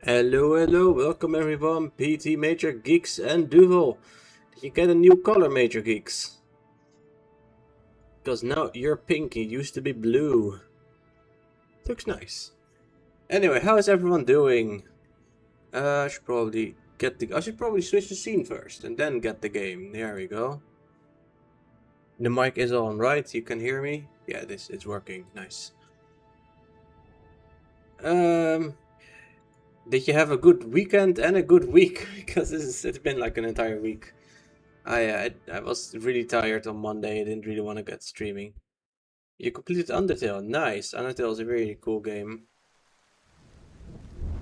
Hello, hello, welcome everyone, PT Major Geeks and Duvel. Did you get a new color, Major Geeks? Because now you're pink, you used to be blue. Looks nice. Anyway, how is everyone doing? I should probably switch the scene first and then get the game. There we go. The mic is on, right? You can hear me? Yeah, it's working. Nice. Did you have a good weekend and a good week? Because it's been like an entire week. I was really tired on Monday. I didn't really want to get streaming. You completed Undertale. Nice. Undertale is a very cool game.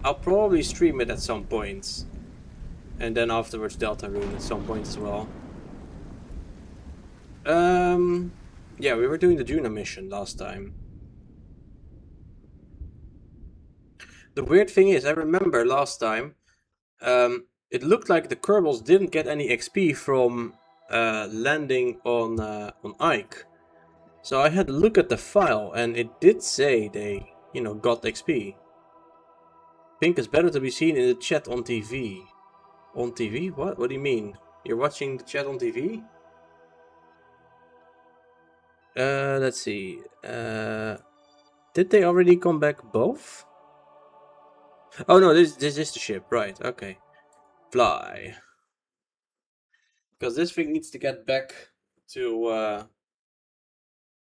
I'll probably stream it at some point. And then afterwards Deltarune at some point as well. Yeah, we were doing the Juna mission last time. The weird thing is, I remember last time, it looked like the Kerbals didn't get any XP from landing on Ike. So I had to look at the file, and it did say they, got XP. Pink is better to be seen in the chat on TV. On TV? What? What do you mean? You're watching the chat on TV? Let's see. Did they already come back both? Oh no, this is the ship, right? Okay. Fly. Because this thing needs to get back to,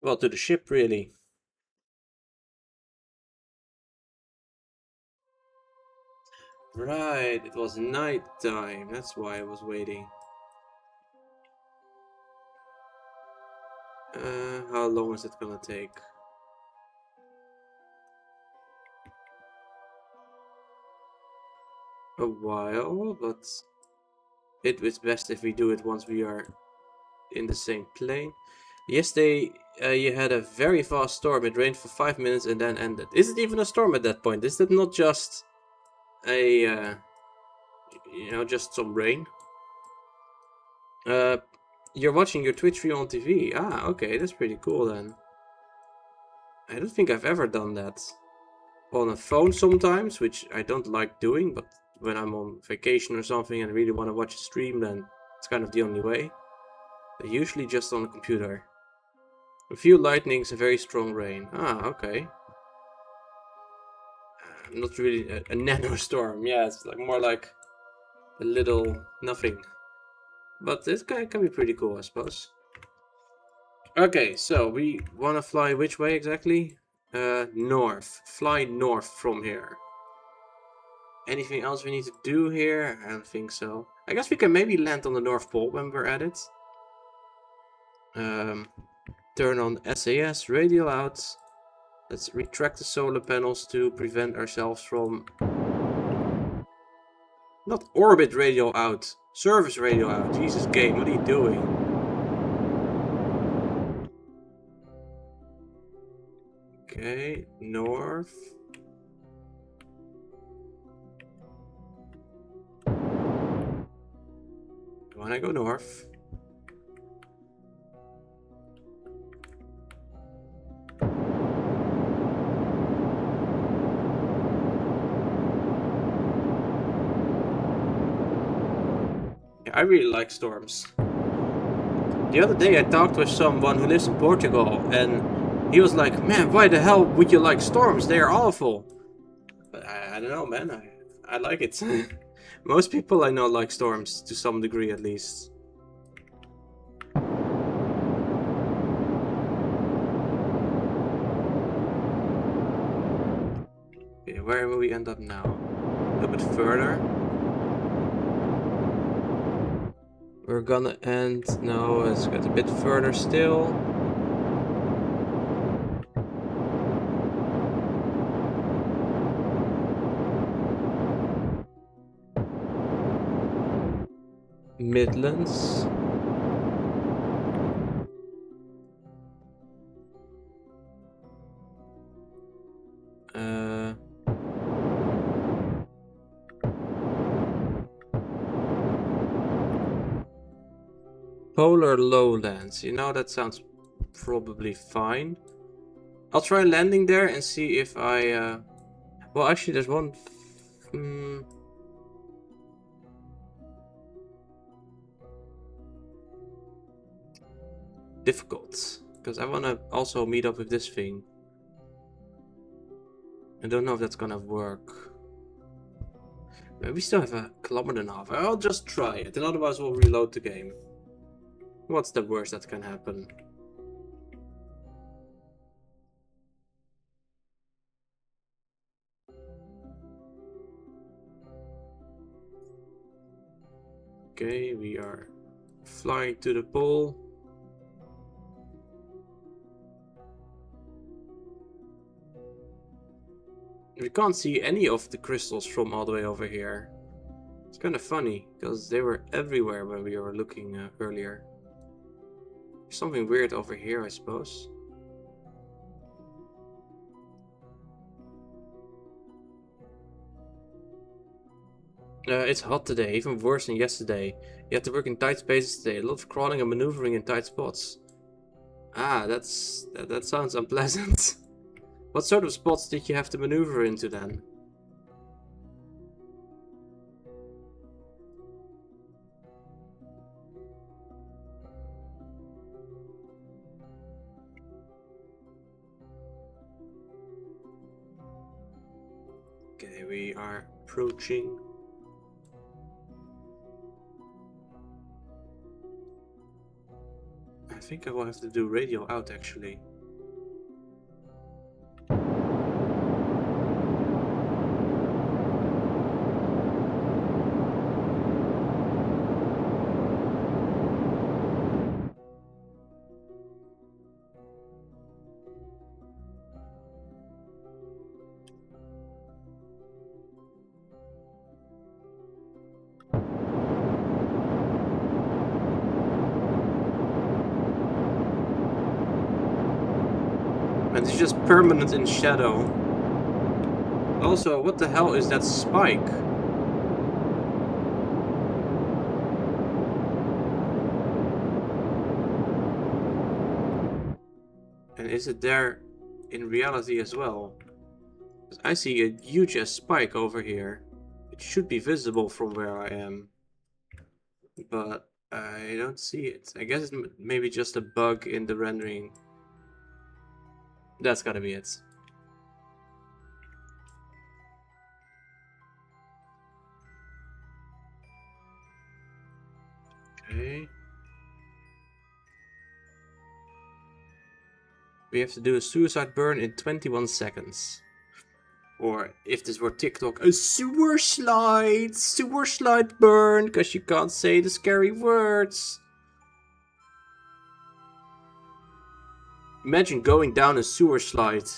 well, to the ship, really. Right, it was night time. That's why I was waiting. How long is it gonna take? A while, but it's best if we do it once we are in the same plane. Yesterday, you had a very fast storm. It rained for 5 minutes and then ended. Is it even a storm at that point? Is that not just a, just some rain? You're watching your Twitch stream on TV. Ah, okay, that's pretty cool then. I don't think I've ever done that. On a phone sometimes, which I don't like doing, but when I'm on vacation or something and really want to watch a stream, then it's kind of the only way. But usually just on a computer. A few lightnings, a very strong rain. Ah, okay. Not really a nano storm. Yeah, it's like more like a little nothing. But this guy can be pretty cool, I suppose. Okay, so we want to fly which way exactly? North. Fly north from here. Anything else we need to do here? I don't think so. I guess we can maybe land on the North Pole when we're at it. Turn on SAS, radial out. Let's retract the solar panels to prevent ourselves from... Not orbit radio out, service radio out. Jesus game, what are you doing? Okay, north. When I go north. I really like storms. The other day I talked with someone who lives in Portugal and he was like, man, why the hell would you like storms? They are awful. But I don't know, man. I like it. Most people I know like storms to some degree at least. Okay, where will we end up now? A little bit further. We're gonna end... No, let's get a bit further still. Midlands. Polar lowlands. That sounds probably fine. I'll try landing there and see if I... Well, actually, there's one Difficult, because I want to also meet up with this thing. I don't know if that's gonna work. We still have a kilometer and a half. I'll just try it, and otherwise we'll reload the game. What's the worst that can happen? Okay, we are flying to the pole. We can't see any of the crystals from all the way over here. It's kind of funny, because they were everywhere when we were looking earlier. There's something weird over here, I suppose. It's hot today, even worse than yesterday. You have to work in tight spaces today. A lot of crawling and maneuvering in tight spots. Ah, that sounds unpleasant. What sort of spots did you have to maneuver into then? Okay, we are approaching. I think I will have to do radio out actually. And it's just permanent in shadow. Also, what the hell is that spike? And is it there in reality as well? I see a huge spike over here. It should be visible from where I am. But I don't see it. I guess it's maybe just a bug in the rendering. That's gotta be it. Okay. We have to do a suicide burn in 21 seconds. Or if this were TikTok, a sewer slide burn, because you can't say the scary words. Imagine going down a sewer slide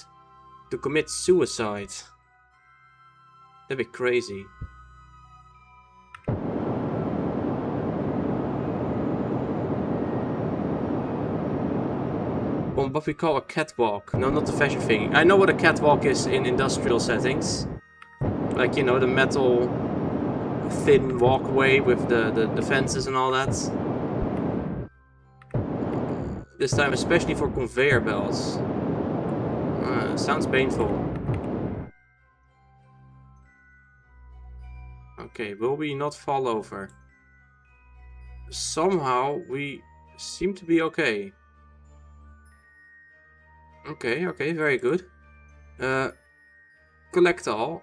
to commit suicide. That'd be crazy. On what we call a catwalk. No, not the fashion thing. I know what a catwalk is in industrial settings. Like, you know, the metal thin walkway with the fences and all that. This time especially for conveyor belts. Sounds painful. Okay, will we not fall over? Somehow we seem to be okay. Okay, very good. Collect all.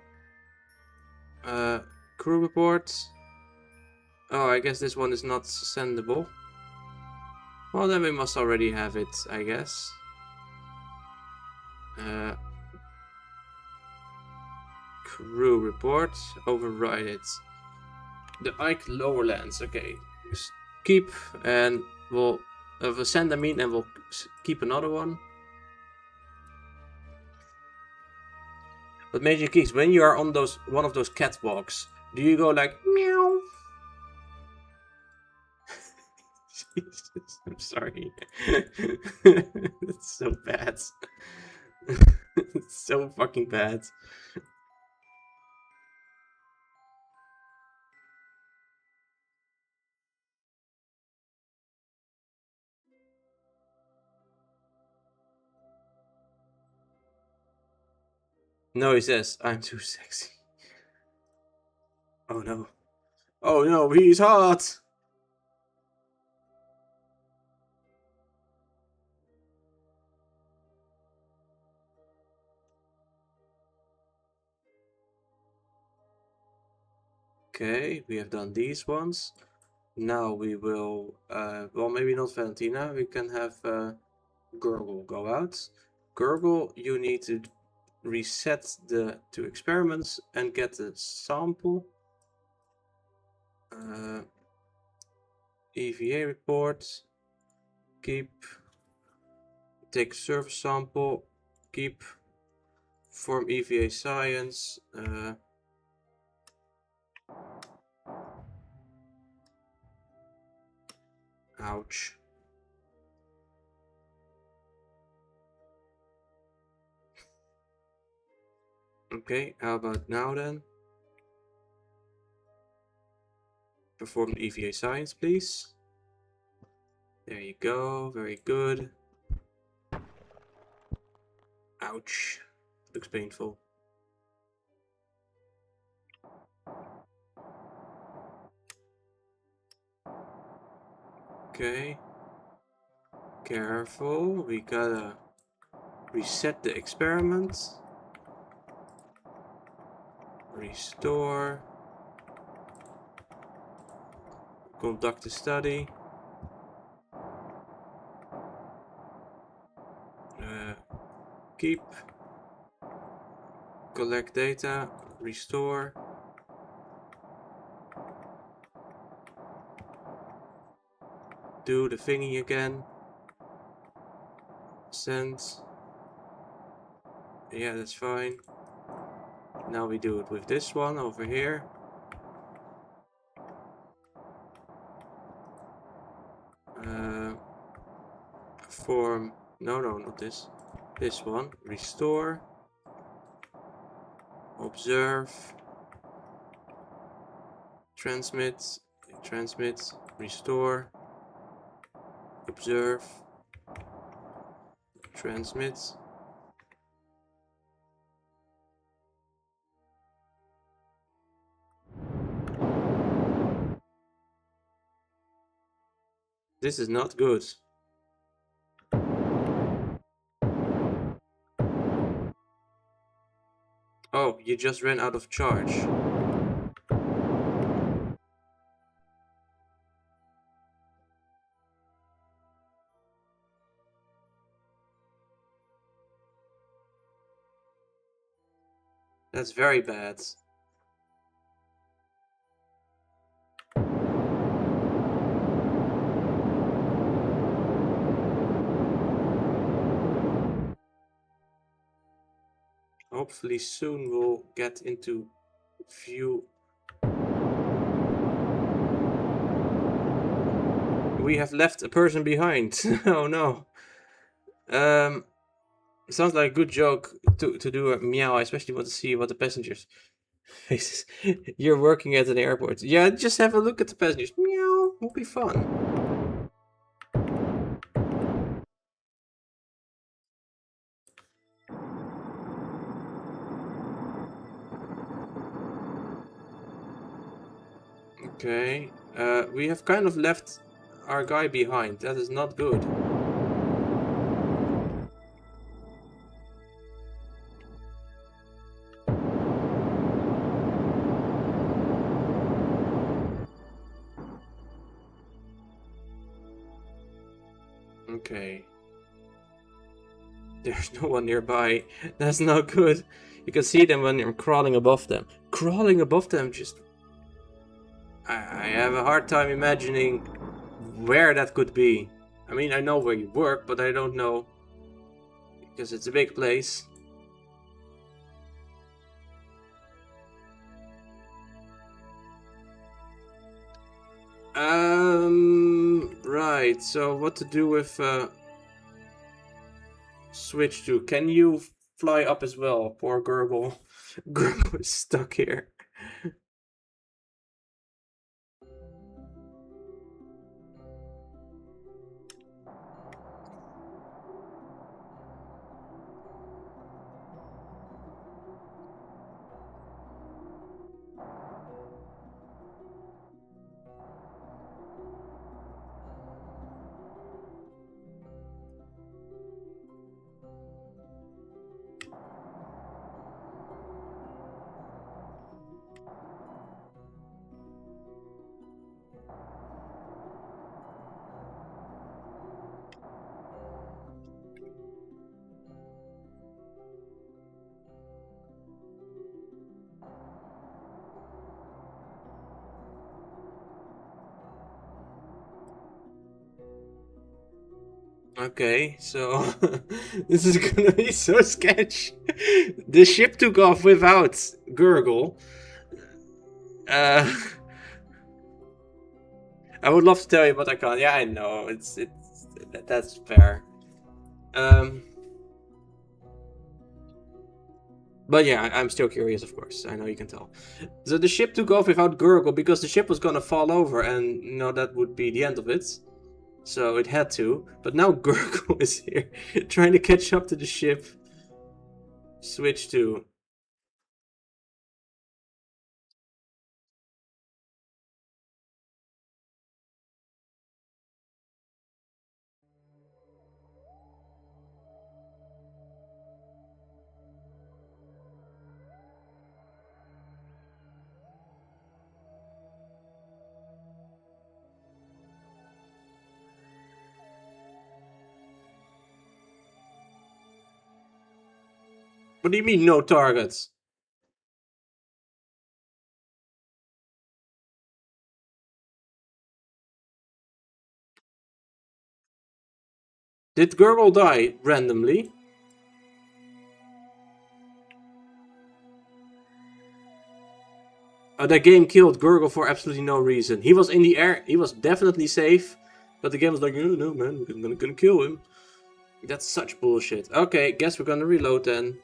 Crew report. Oh, I guess this one is not sendable. Well, then we must already have it, I guess. Crew report. Override it. The Ike Lowerlands. Okay. Just keep, and we'll send them in, and we'll keep another one. But Major Geeks, when you are on one of those catwalks, do you go like meow? Jesus, I'm sorry. It's so bad. It's so fucking bad. No, he says, I'm too sexy. Oh no. Oh no, he's hot! Okay, we have done these ones. Now we will, well, maybe not Valentina. We can have Gurgle go out. Gurgle, you need to reset the 2 experiments and get the sample. EVA report. Keep. Take surface sample. Keep. Form EVA science. Ouch. Okay, how about now then? Perform the EVA science, please. There you go, very good. Ouch. Looks painful. Okay. Careful, we gotta reset the experiment. Restore. Conduct the study. Keep. Collect data. Restore. Do the thingy again. Send. Yeah, that's fine. Now we do it with this one over here. Perform. No, not this. This one. Restore. Observe. Transmit. Transmit. Restore. Observe. Transmit. This is not good. Oh, you just ran out of charge. That's very bad. Hopefully soon we'll get into view. We have left a person behind. Oh no. Sounds like a good joke to do a meow. I especially want to see what the passengers faces. You're working at an airport. Yeah, just have a look at the passengers. Meow, will be fun. Okay, we have kind of left our guy behind. That is not good. Okay. There's no one nearby. That's not good. You can see them when I'm crawling above them. Crawling above them just... I have a hard time imagining where that could be. I mean, I know where you work, but I don't know. Because it's a big place. Right, so what to do with switch to? Can you fly up as well? Poor Gurgle. Gurgle is stuck here. Okay, so this is gonna be so sketch. The ship took off without Gurgle. Uh, I would love to tell you, but I can't. Yeah, I know. That's fair. But yeah, I'm still curious, of course. I know you can tell. So the ship took off without Gurgle because the ship was gonna fall over, and that would be the end of it. So it had to. But now Gurgle is here, trying to catch up to the ship. Switch to. What do you mean, no targets? Did Gurgle die randomly? The game killed Gurgle for absolutely no reason. He was in the air. He was definitely safe. But the game was like, oh, no, man, we're gonna kill him. That's such bullshit. Okay, guess we're gonna reload then.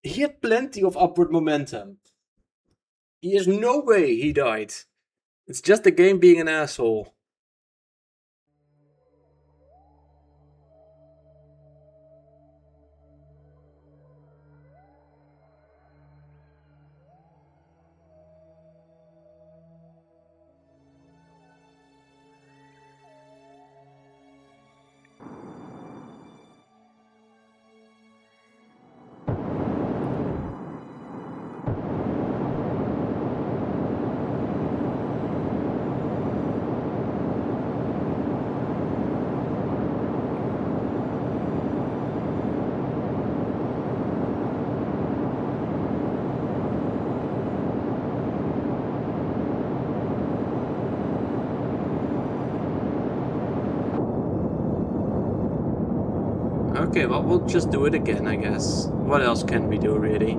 He had plenty of upward momentum. There's no way he died. It's just the game being an asshole. Okay, well, we'll just do it again, I guess. What else can we do, really?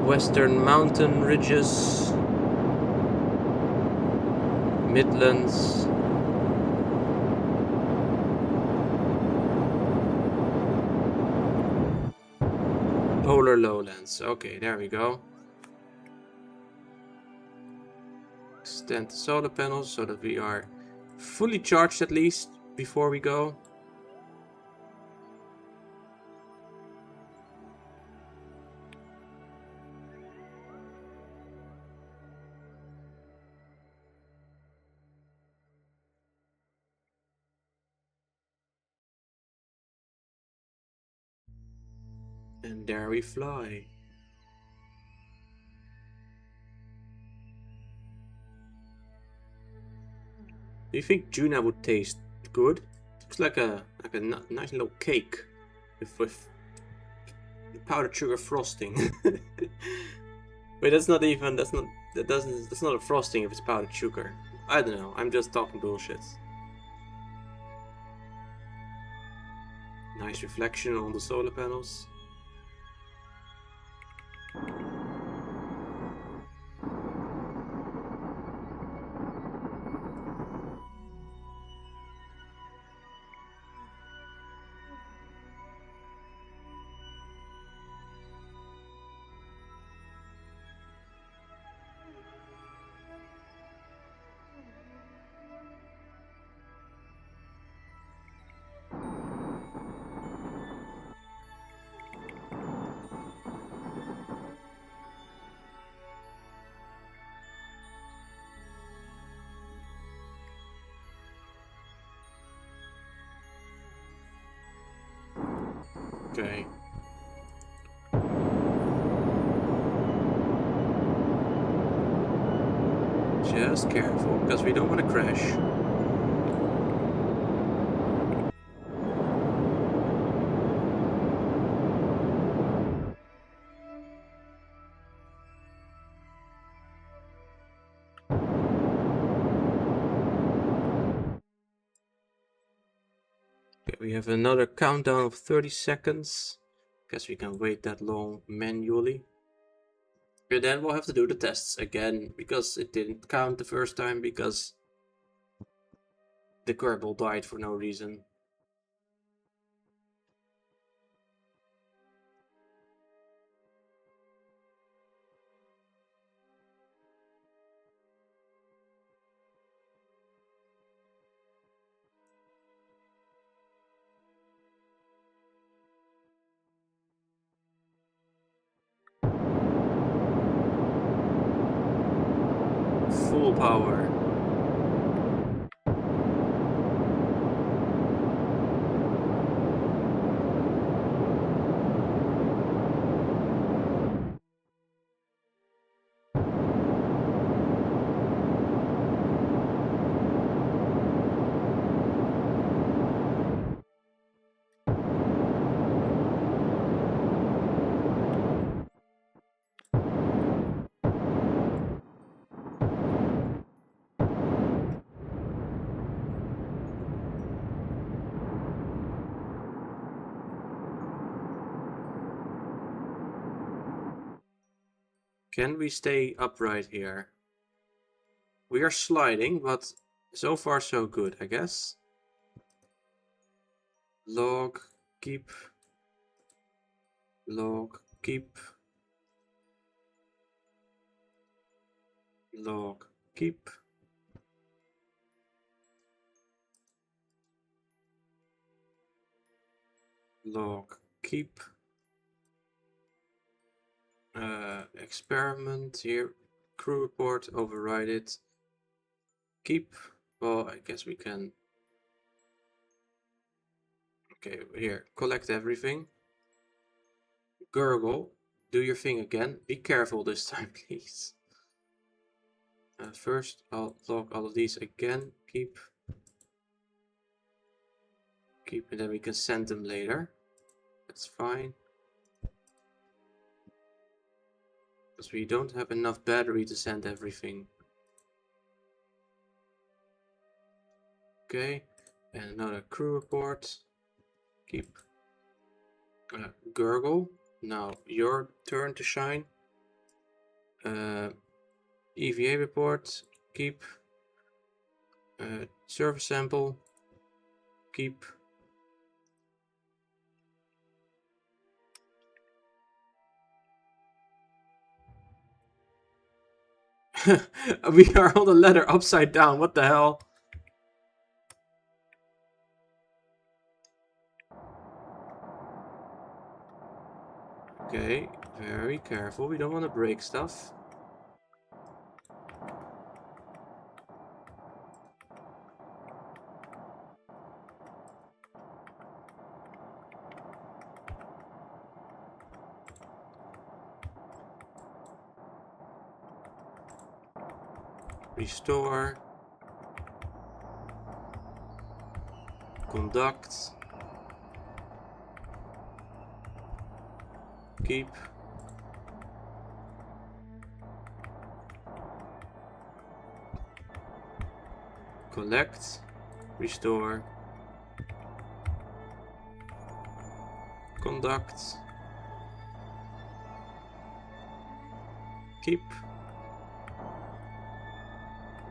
Western mountain ridges. Midlands. Polar lowlands. Okay, there we go. Extend the solar panels so that we are fully charged at least before we go. And there we fly. Do you think Juna would taste good? Looks like a nice little cake with powdered sugar frosting. Wait, that's not a frosting if it's powdered sugar. I don't know. I'm just talking bullshit. Nice reflection on the solar panels. Okay. Just careful, because we don't want to crash. Okay, we have another countdown of 30 seconds. Guess we can wait that long manually. And then we'll have to do the tests again, because it didn't count the first time, because the Kerbal died for no reason. Full power. Can we stay upright here? We are sliding, but so far so good, I guess. Log, keep. Log, keep. Log, keep. Log, keep. Experiment here. Crew report, override it. Keep. Well, I guess we can. Okay, here, collect everything. Gurgle, do your thing again. Be careful this time, please. First, I'll log all of these again. Keep. Keep, and then we can send them later. That's fine. Because we don't have enough battery to send everything. Okay, and another crew report. Keep. Gurgle, now your turn to shine. EVA report, keep. Service sample, keep. We are on the ladder upside down, what the hell? Okay, very careful, we don't want to break stuff. Restore. Conduct. Keep. Collect. Restore. Conduct. Keep.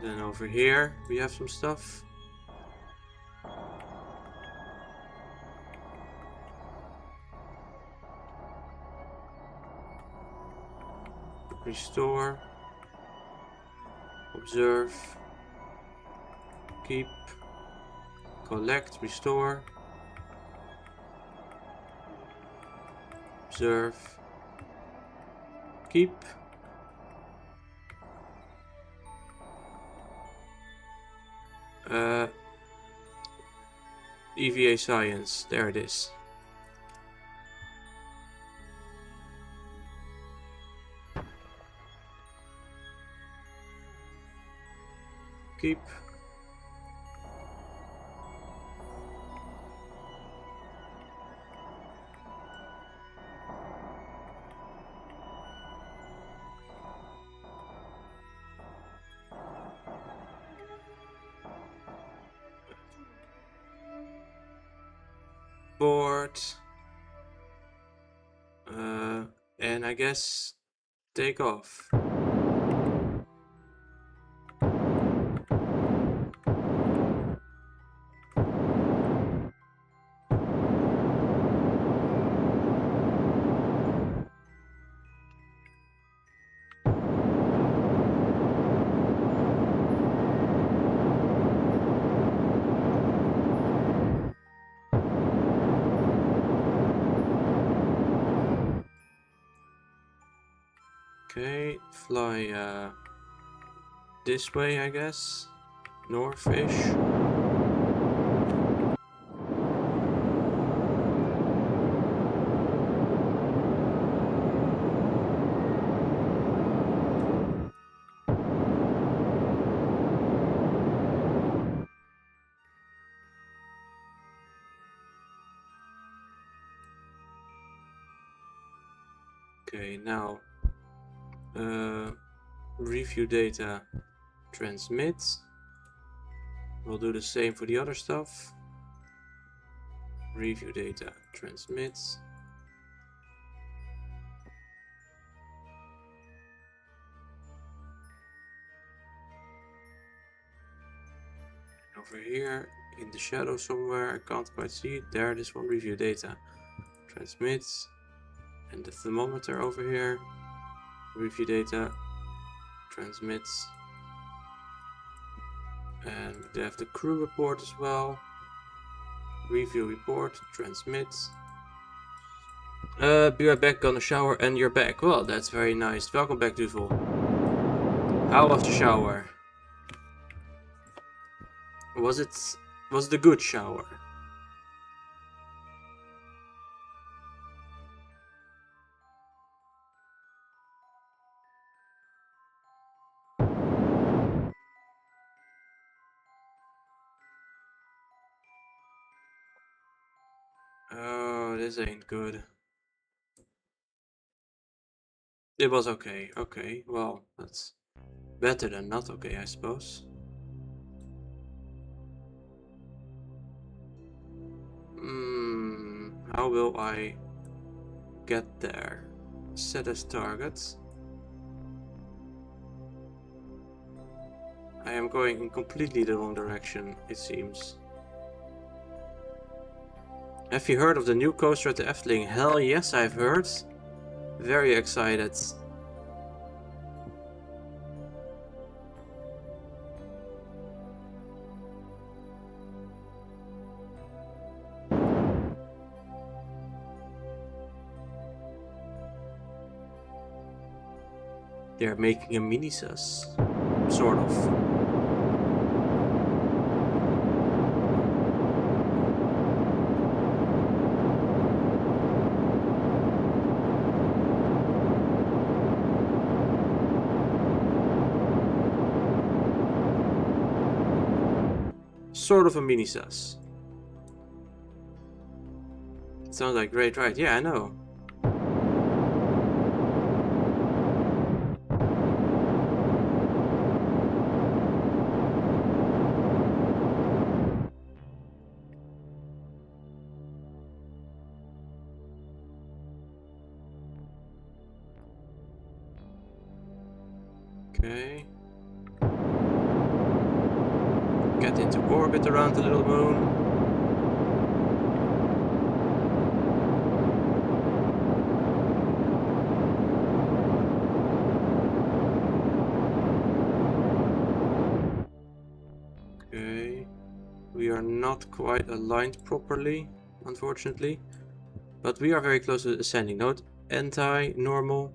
Then over here we have some stuff. Restore. Observe. Keep. Collect. Restore. Observe. Keep. EVA science, there it is. Keep. Board. And I guess take off. Okay, fly this way, I guess. North-ish. Okay, now review data, transmit. We'll do the same for the other stuff. Review data, transmit. Over here in the shadow somewhere, I can't quite see it. There, this one, review data, transmit. And the thermometer over here, review data, transmits. And they have the crew report as well. Review report, transmit. Be right back, gonna shower and you're back. Well, that's very nice. Welcome back, Duvel. How was the shower? Was it a good shower? Oh, this ain't good. It was okay. Okay, well, that's better than not okay, I suppose. How will I get there? Set as target. I am going in completely the wrong direction, it seems. Have you heard of the new coaster at the Efteling? Hell yes, I've heard. Very excited. They're making a mini sus. Sort of. Sort of a mini sus. It sounds like a great ride. Yeah, I know. Okay. Get into orbit around the little moon. Okay. We are not quite aligned properly, unfortunately. But we are very close to the ascending node. Anti-normal.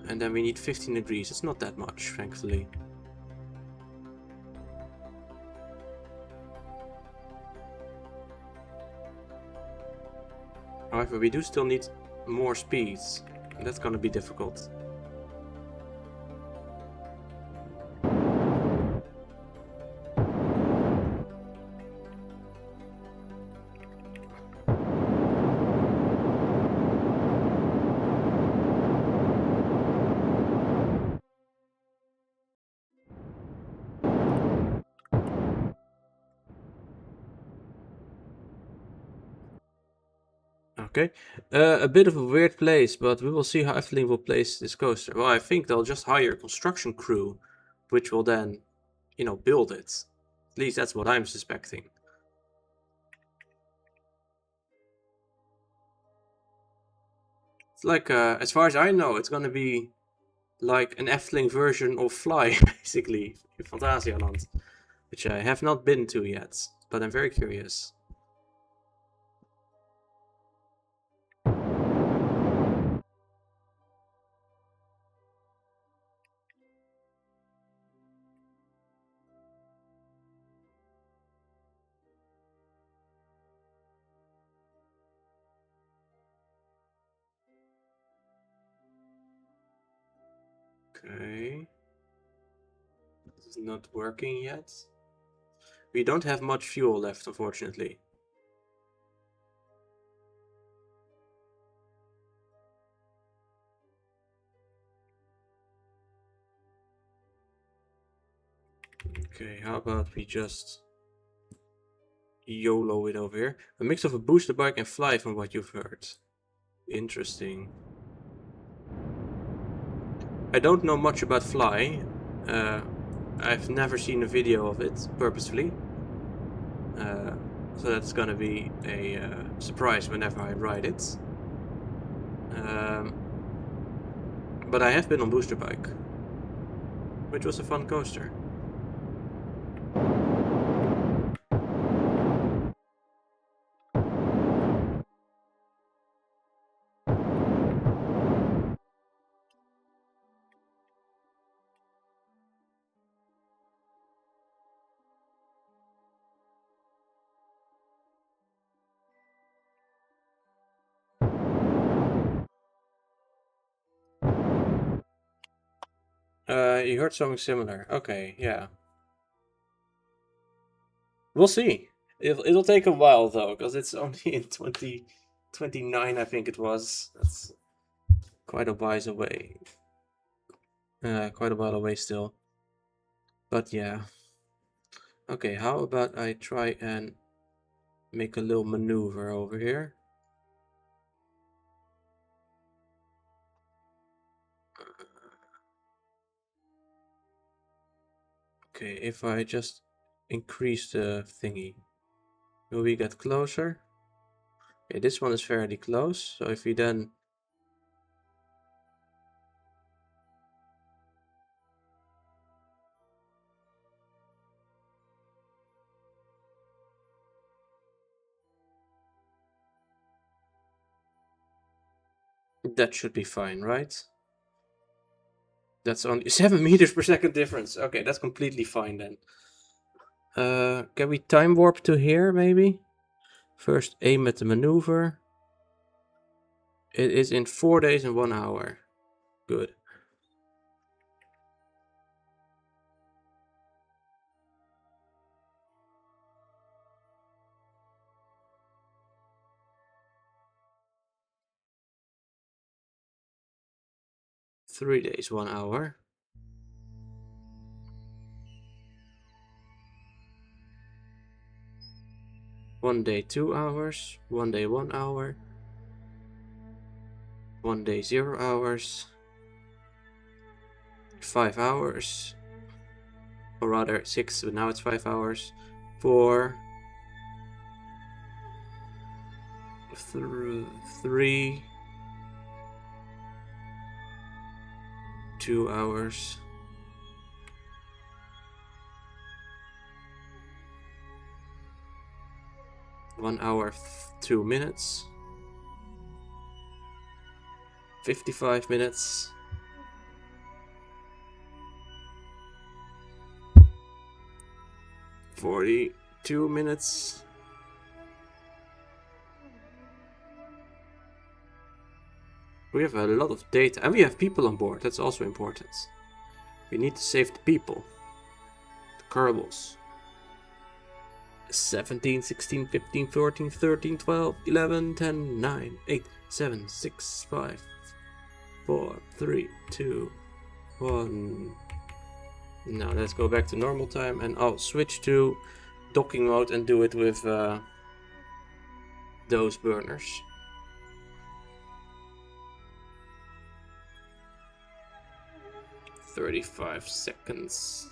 And then we need 15 degrees. It's not that much, thankfully. However, we do still need more speeds. That's gonna be difficult. Okay, a bit of a weird place, but we will see how Efteling will place this coaster. Well, I think they'll just hire a construction crew, which will then, you know, build it. At least that's what I'm suspecting. It's like, as far as I know, it's gonna be like an Efteling version of Fly, basically, in Phantasialand, which I have not been to yet, but I'm very curious. Okay. This is not working yet. We don't have much fuel left, unfortunately. Okay, how about we just YOLO it over here? A mix of a booster bike and Fly, from what you've heard. Interesting. I don't know much about Fly. I've never seen a video of it purposefully. So that's gonna be a surprise whenever I ride it. But I have been on Booster Bike, which was a fun coaster. You heard something similar. Okay, yeah. We'll see. It'll take a while though, because it's only in 2029, I think it was. That's quite a while away. Quite a while away still. But yeah. Okay, how about I try and make a little maneuver over here? Okay, if I just increase the thingy, will we get closer? Okay, this one is fairly close, so if we then... That should be fine, right? That's only 7 meters per second difference. Okay, that's completely fine then. Can we time warp to here, maybe? First, aim at the maneuver. It is in 4 days and 1 hour. Good. Three days, 1 hour. One day, 2 hours. 1 day, 1 hour. 1 day, 0 hours. 5 hours. Or rather, 6, but now it's 5 hours. 4. 3. 2 hours. 1 hour, 2 minutes. 55 minutes. 42 minutes. We have a lot of data, and we have people on board. That's also important. We need to save the people. The Kerbals. 17, 16, 15, 14, 13, 12, 11, 10, 9, 8, 7, 6, 5, 4, 3, 2, 1. Now let's go back to normal time, and I'll switch to docking mode and do it with those burners. "35 seconds.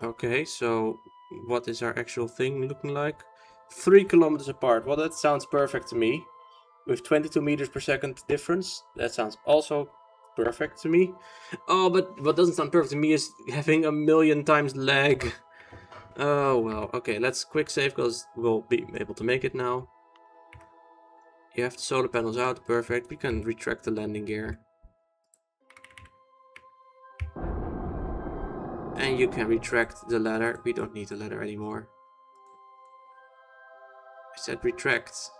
Okay, so what is our actual thing looking like? 3 kilometers apart. Well, that sounds perfect to me. With 22 meters per second difference, that sounds also perfect to me. Oh, but what doesn't sound perfect to me is having a million times lag. Oh, well. Okay, let's quick save because we'll be able to make it now. You have the solar panels out. Perfect. We can retract the landing gear. And you can retract the ladder. We don't need the ladder anymore. I said retract.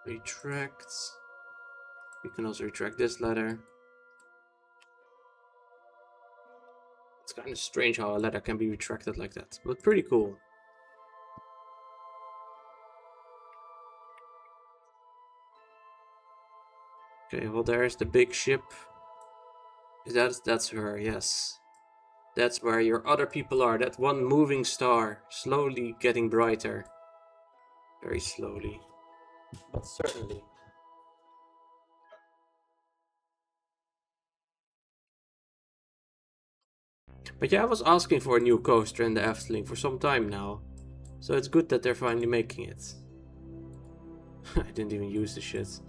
Retract. We can also retract this ladder. It's kind of strange how a ladder can be retracted like that, but pretty cool. Okay, well, there's the big ship. That's her, yes. That's where your other people are. That one moving star, slowly getting brighter. Very slowly, but certainly. But yeah, I was asking for a new coaster in the Efteling for some time now. So it's good that they're finally making it. I didn't even use the shit.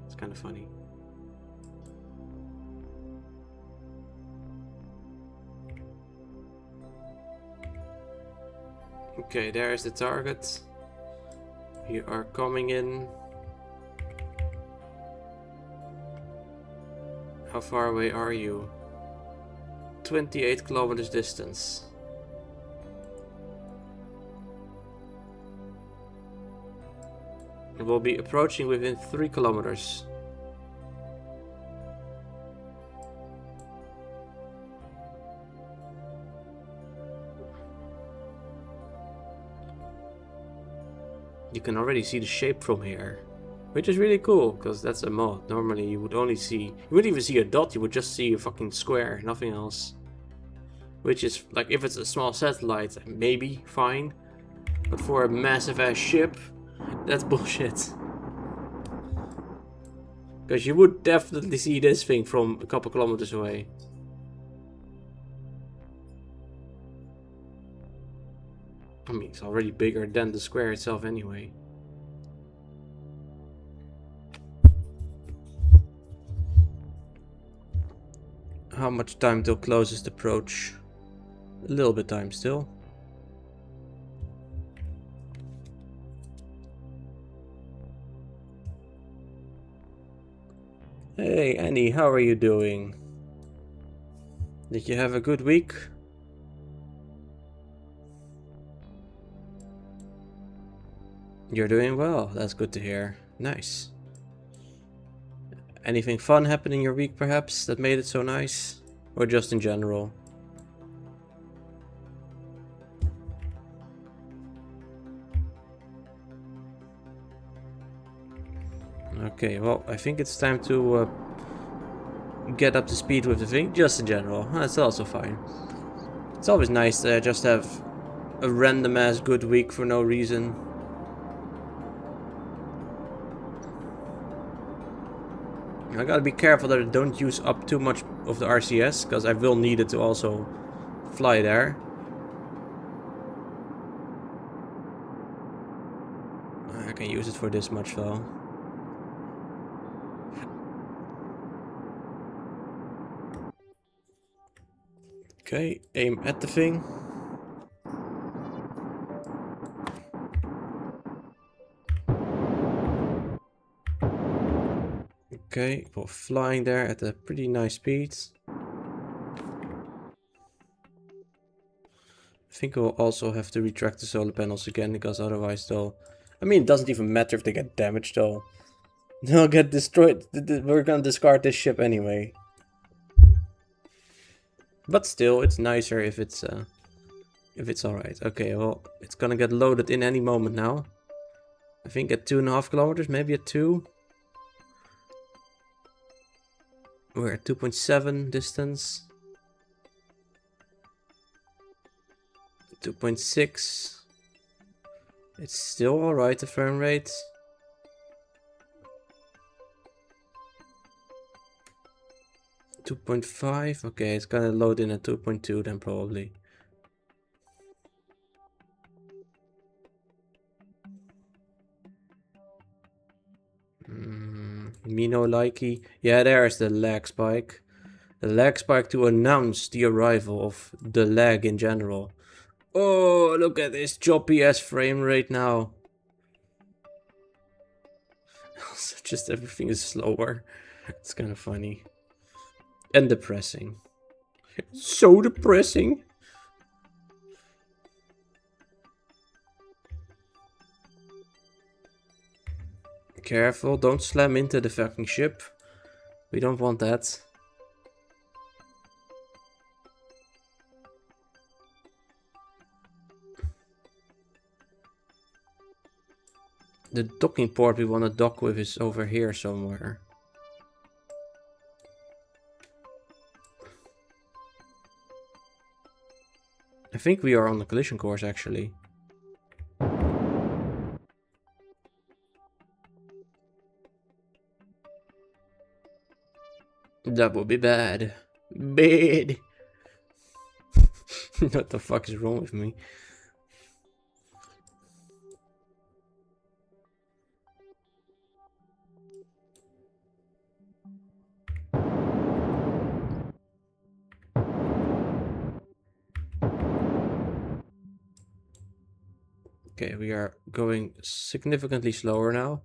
It's kind of funny. Okay, there's the target. You are coming in. How far away are you? 28 kilometers distance. We'll be approaching within 3 kilometers. You can already see the shape from here, which is really cool, because that's a mod. Normally you would only see, you wouldn't even see a dot, you would just see a fucking square, nothing else. Which is, like, if it's a small satellite, maybe fine. But for a massive ass ship, that's bullshit. Because you would definitely see this thing from a couple kilometers away. I mean, it's already bigger than the square itself anyway. How much time till closest approach? A little bit time still. Hey Annie, how are you doing? Did you have a good week? You're doing well, that's good to hear. Nice. Anything fun happened in your week perhaps that made it so nice? Or just in general? Okay, well, I think it's time to get up to speed with the thing, just in general. That's also fine. It's always nice to just have a random ass good week for no reason. I gotta be careful that I don't use up too much of the RCS, because I will need it to also fly there. I can use it for this much though. Okay, aim at the thing. Okay, we're flying there at a pretty nice speed. I think we'll also have to retract the solar panels again, because otherwise they'll... I mean, it doesn't even matter if they get damaged though. They'll get destroyed. We're gonna discard this ship anyway. But still, it's nicer if it's alright. Okay, well, it's gonna get loaded in any moment now. I think at 2.5 kilometers, maybe at 2. We're at 2.7 distance. 2.6. It's still alright, the frame rate. .5. Okay, it's gonna load in at 2.2 then probably. Me no likey. Yeah, there's the lag spike. The lag spike to announce the arrival of the lag in general. Oh, look at this choppy ass frame rate now. Just everything is slower. It's kind of funny. And depressing. So depressing. Careful, don't slam into the fucking ship. We don't want that. The docking port we want to dock with is over here somewhere. I think we are on the collision course actually. That would be bad. Bad. What the fuck is wrong with me? Okay, we are going significantly slower now,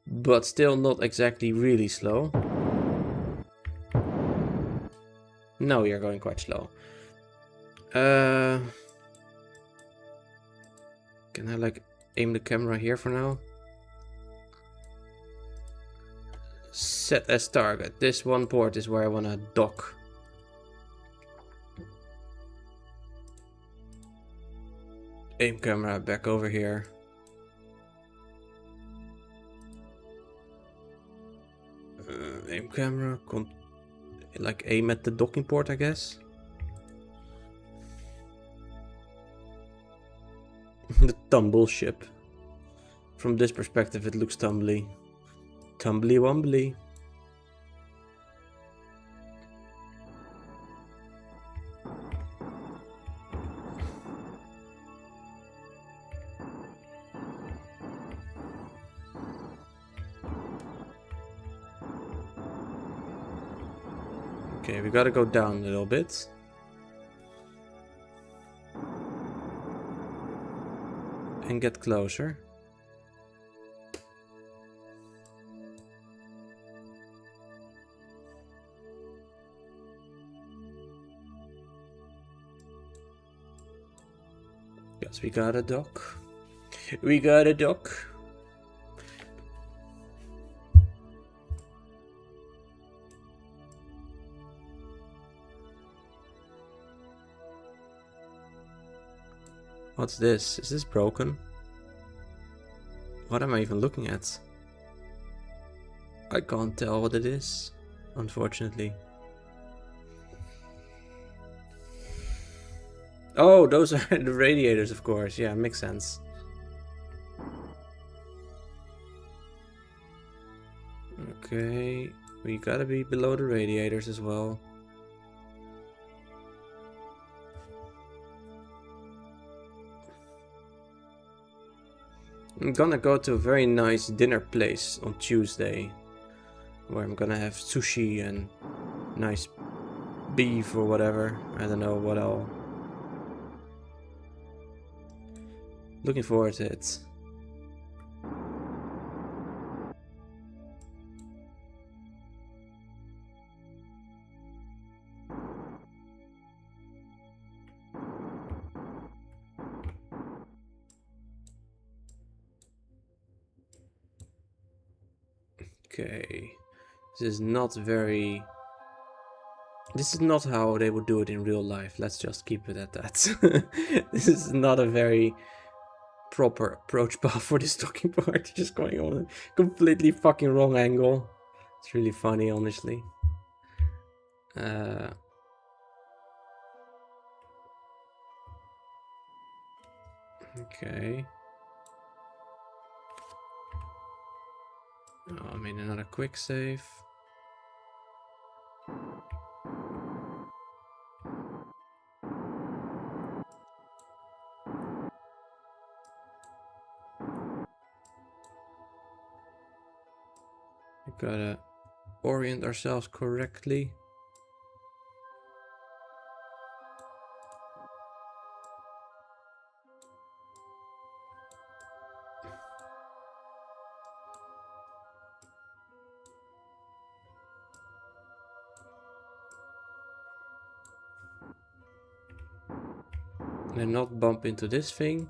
but still not exactly really slow. No, we are going quite slow. Can I like aim the camera here for now? Set as target. This one port is where I want to dock. Aim camera back over here. Aim camera, like aim at the docking port, I guess. The tumble ship. From this perspective, it looks tumbly. Tumbly wombly. Okay, we gotta go down a little bit. And get closer. Yes, we got a dock. We got a dock. What's this? Is this broken? What am I even looking at? I can't tell what it is, unfortunately. Oh, those are the radiators, of course. Yeah, makes sense. Okay, we gotta be below the radiators as well. I'm gonna go to a very nice dinner place on Tuesday, where I'm gonna have sushi and nice beef or whatever. I don't know what I'll... Looking forward to it. Okay, this is not very... This is not how they would do it in real life. Let's just keep it at that. This is not a very proper approach path for this docking part. Just going on a completely fucking wrong angle. It's really funny, honestly. Okay. Oh, I made another quick save. We gotta orient ourselves correctly. And not bump into this thing.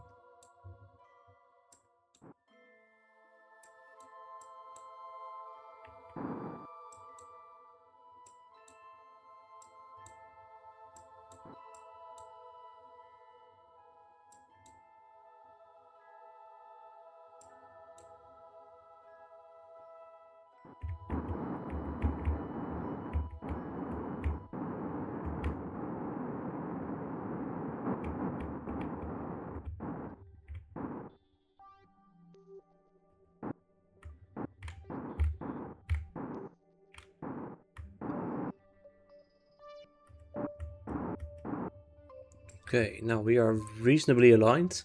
Okay, now we are reasonably aligned.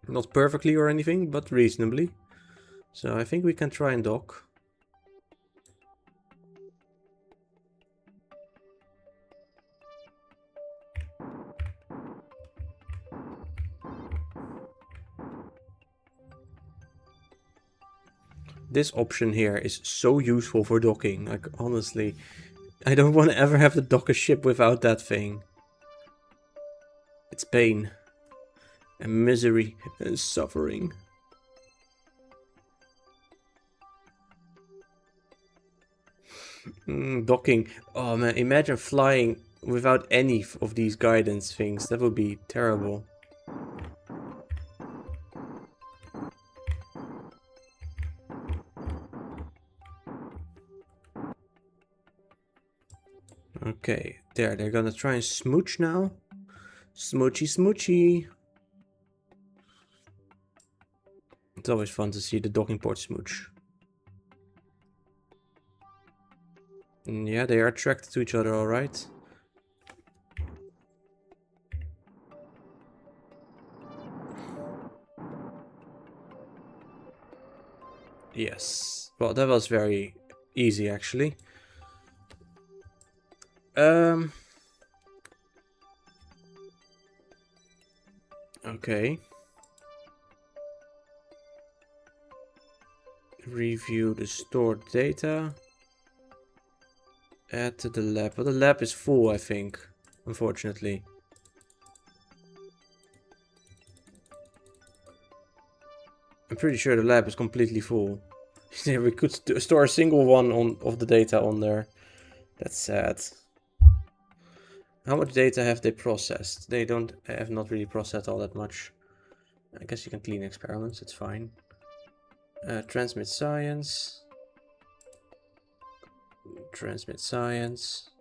Not perfectly or anything, but reasonably. So I think we can try and dock. This option here is so useful for docking. Like, honestly, I don't want to ever have to dock a ship without that thing. It's pain and misery and suffering. Docking. Oh man, imagine flying without any of these guidance things. That would be terrible. Okay, there, they're gonna try and smooch now. Smoochy, smoochy. It's always fun to see the docking port smooch. Yeah, they are attracted to each other, alright. Yes. Well, that was very easy, actually. Okay. Review the stored data. Add to the lab. Well, the lab is full, I think, unfortunately. I'm pretty sure the lab is completely full. Yeah, we could store a single one of the data on there. That's sad. How much data have they processed? They have not really processed all that much. I guess you can clean experiments, it's fine. Transmit science. Transmit science.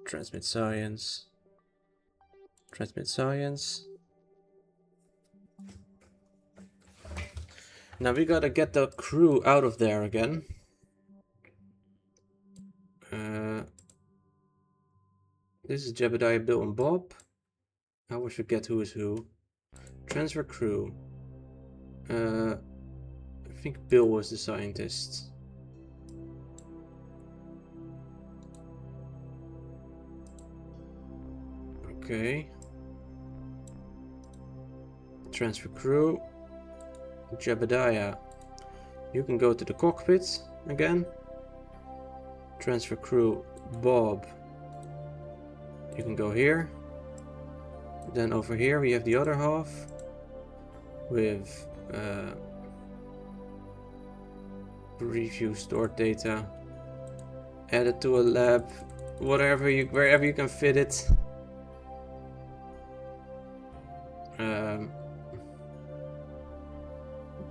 Transmit science. Transmit science. Now we gotta get the crew out of there again. This is Jebediah, Bill, and Bob. I always forget who is who. Transfer crew. I think Bill was the scientist. Okay. Transfer crew. Jebediah. You can go to the cockpit again. Transfer crew Bob. You can go here. Then over here we have the other half with review stored data. Add it to a lab, wherever you can fit it.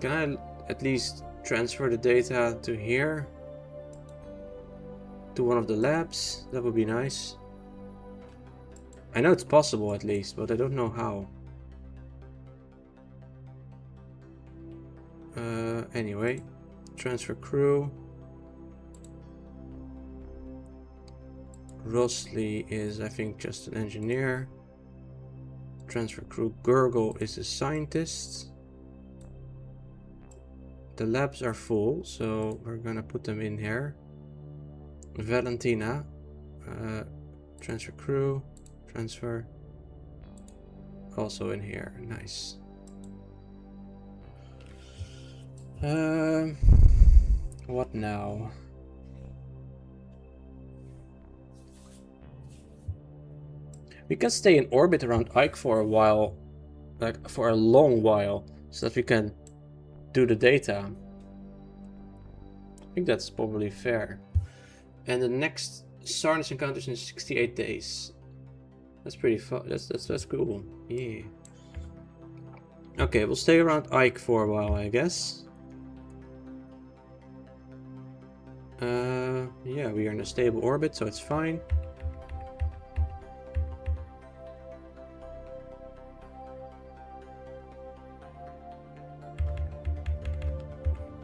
Can I at least transfer the data to here? To one of the labs? That would be nice. I know it's possible at least, but I don't know how. Anyway, transfer crew. Rosley is, I think, just an engineer. Transfer crew Gurgle is a scientist. The labs are full, so we're gonna put them in here. Valentina, transfer crew, transfer, also in here. Nice. What now? We can stay in orbit around Ike for a while, like for a long while, so that we can do the data. I think that's probably fair. And the next Sarnas encounters in 68 days. That's pretty fun. That's cool. Yeah. Okay, we'll stay around Ike for a while, I guess. Yeah, we are in a stable orbit, so it's fine.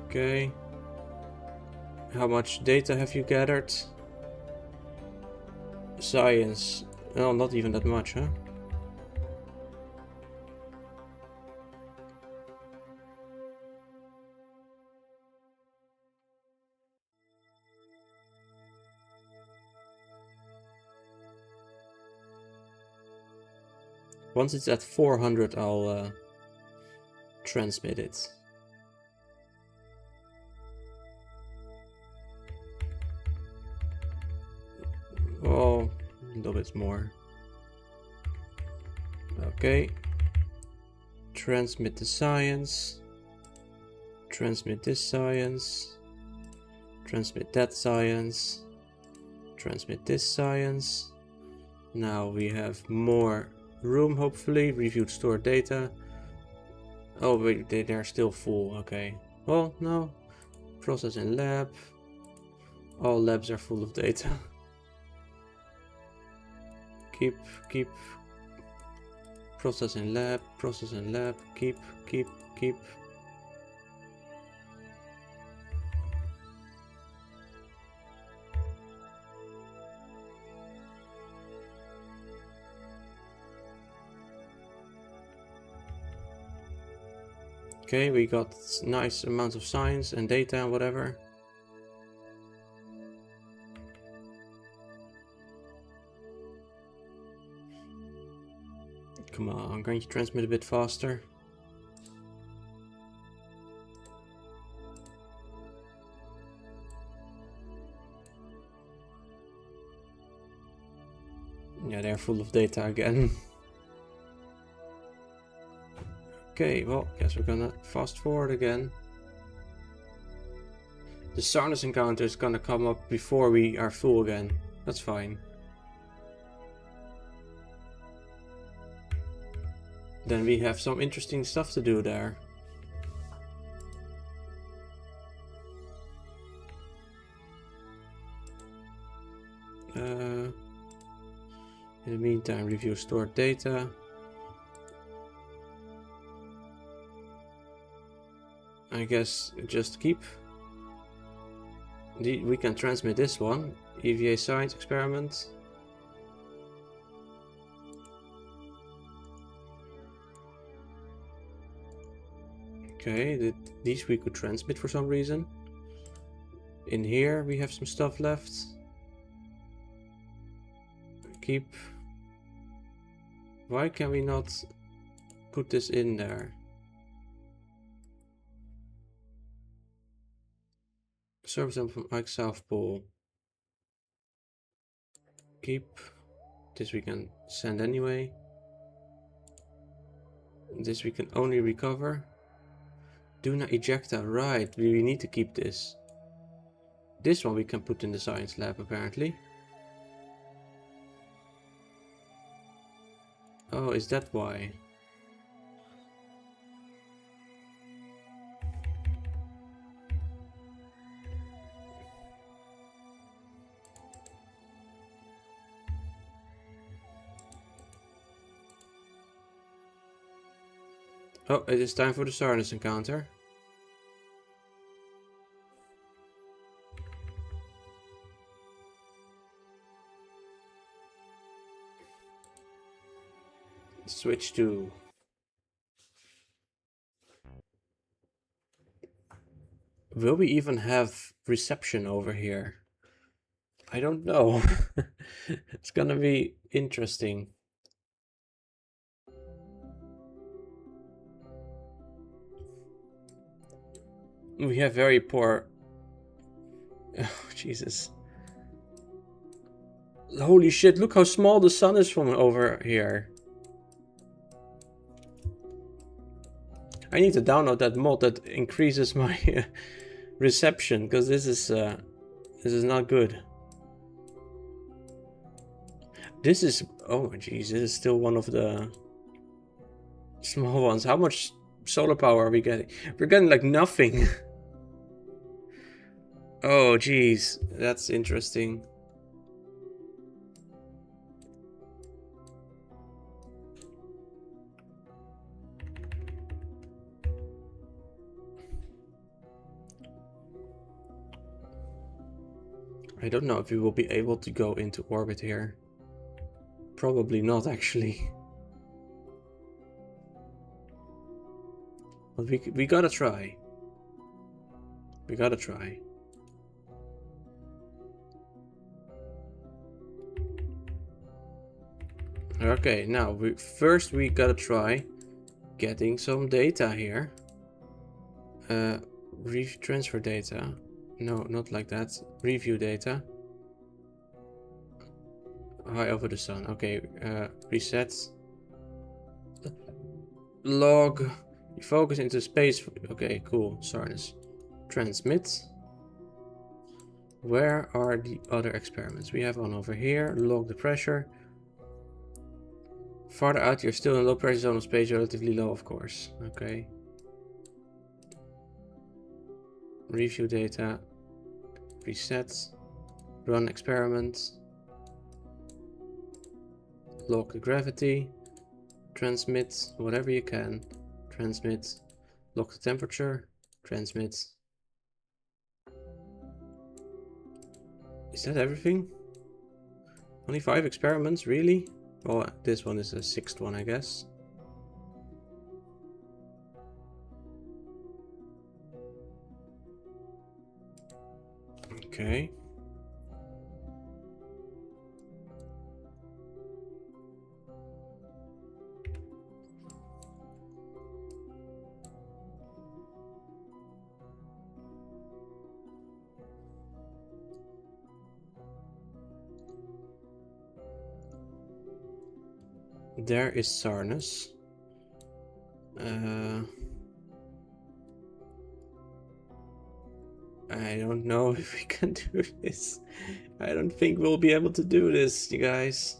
Okay. How much data have you gathered? Science. Well, not even that much, huh? Once it's at 400, I'll transmit it. Oh, a little bit more. Okay. Transmit the science. Transmit this science. Transmit that science. Transmit this science. Now we have more room, hopefully. Reviewed stored data. Oh, wait, they're still full. Okay. Well, no. Process in lab. All labs are full of data. Keep. Process in lab. Keep. Okay, we got nice amounts of science and data and whatever. Come on, I'm going to transmit a bit faster. Yeah, they're full of data again. Okay, well, guess we're gonna fast forward again. The Sarnas encounter is gonna come up before we are full again. That's fine. Then we have some interesting stuff to do there. In the meantime, review stored data. I guess just keep. We can transmit this one. EVA science experiment. Okay, these we could transmit for some reason. In here we have some stuff left. Keep. Why can we not put this in there? Service them from Ike South Pole. Keep. This we can send anyway. This we can only recover. Duna ejecta, right, we need to keep this. This one we can put in the science lab apparently. Oh, is that why? Oh, it is time for the Sarnus encounter. Switch to... Will we even have reception over here? I don't know. It's gonna be interesting. We have very poor... Oh, Jesus. Holy shit, look how small the sun is from over here. I need to download that mod that increases my reception, because this is not good. This is... Oh jeez, this is still one of the small ones. How much solar power are we getting? We're getting like nothing. Oh jeez, that's interesting. I don't know if we will be able to go into orbit here. Probably not, actually. But we gotta try. We gotta try. Okay, now first we gotta try getting some data here. Transfer data. No, not like that. Review data. High over the sun. Okay, reset. Log. Focus into space. Okay, cool. Sarnus. Transmit. Where are the other experiments? We have one over here. Log the pressure. Farther out, you're still in a low pressure zone of space, relatively low, of course. Okay. Review data. Reset. Run experiment. Log the gravity. Transmit whatever you can. Transmit. Log the temperature. Transmit. Is that everything? Only 5 experiments, really? Well, this one is the 6th one, I guess. Okay. There is Sarnus. I don't know if we can do this. I don't think we'll be able to do this, you guys.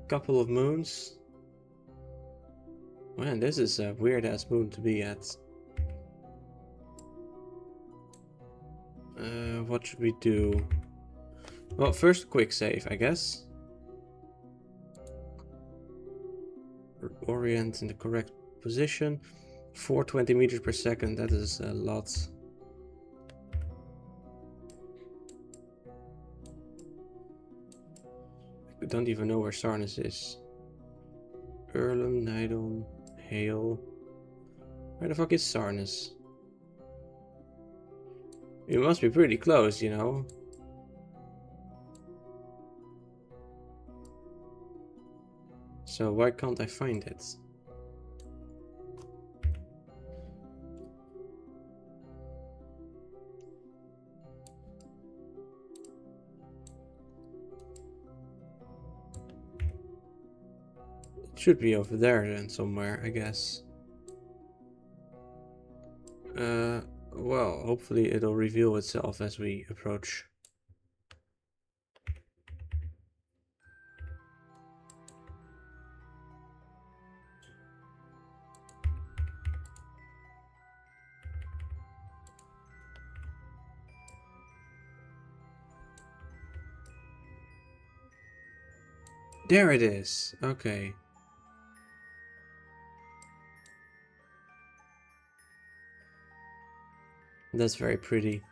Couple of moons. Man, this is a weird ass moon to be at. What should we do? Well, first quick save, I guess. Orient in the correct position. 420 meters per second, that is a lot. I don't even know where Sarnus is. Erlem, Nidon, Hale. Where the fuck is Sarnus? It must be pretty close, you know. So why can't I find it? It should be over there then somewhere, I guess. Well, hopefully it'll reveal itself as we approach. There it is. Okay. That's very pretty.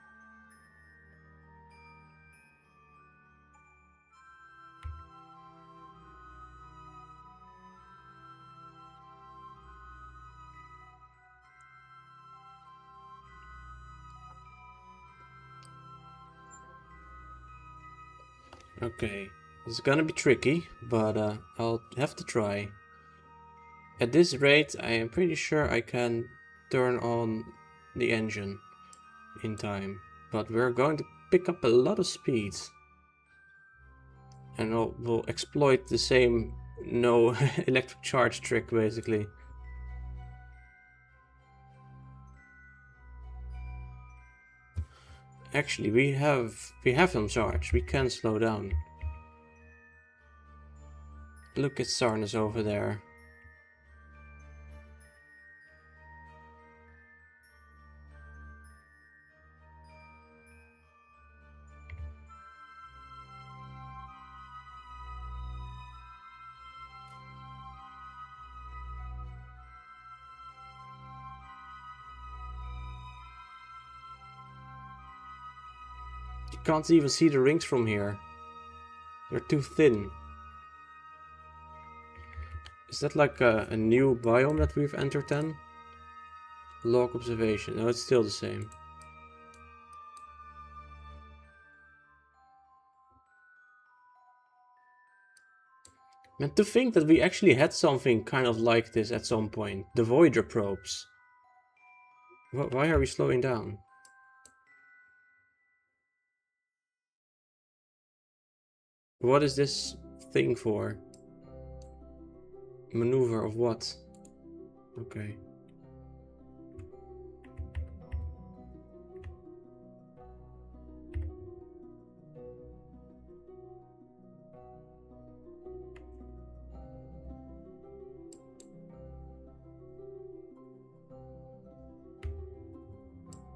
Okay. It's gonna be tricky, but I'll have to try. At this rate, I am pretty sure I can turn on the engine in time. But we're going to pick up a lot of speed. And we'll exploit the same no electric charge trick, basically. Actually, we have some charge. We can slow down. Look at Sarnas over there. You can't even see the rings from here. They're too thin. Is that like a new biome that we've entered then? Log observation. No, it's still the same. Man, to think that we actually had something kind of like this at some point. The Voyager probes. Why are we slowing down? What is this thing for? Maneuver of what? Okay.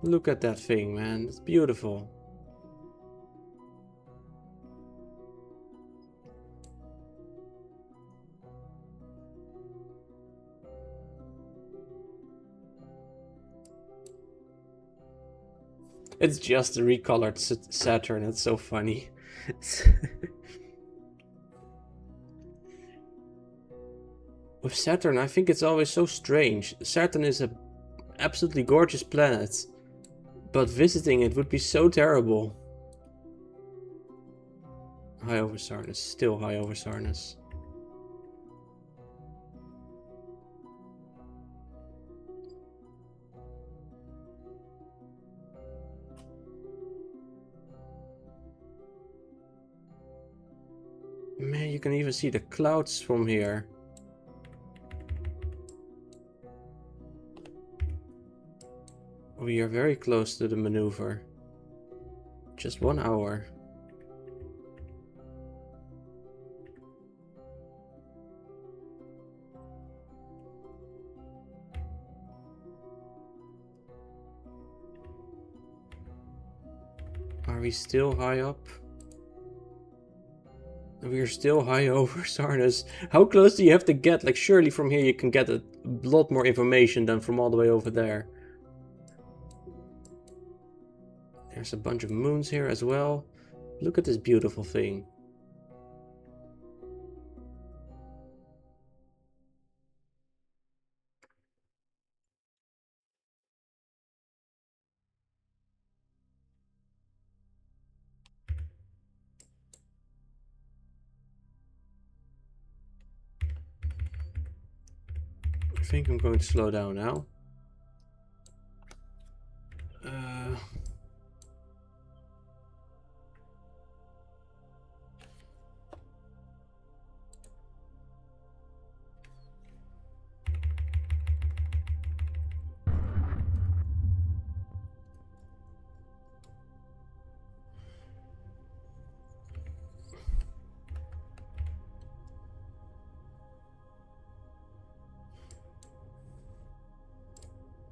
Look at that thing, man. It's beautiful. It's just a recolored Saturn. It's so funny. With Saturn, I think it's always so strange. Saturn is a absolutely gorgeous planet, but visiting it would be so terrible. High over Sarnas, still high over Sarnas. Man, you can even see the clouds from here. We are very close to the maneuver. Just 1 hour. Are we still high up? We are still high over Sarnas. How close do you have to get? Like, surely from here you can get a lot more information than from all the way over there. There's a bunch of moons here as well. Look at this beautiful thing. think I'm going to slow down now.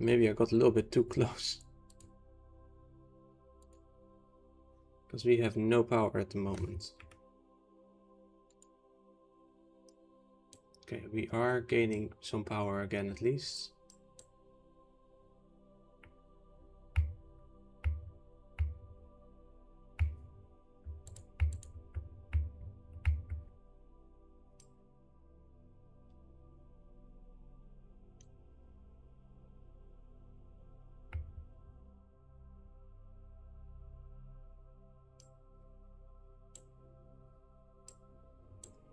Maybe I got a little bit too close. Because we have no power at the moment. Okay, we are gaining some power again at least.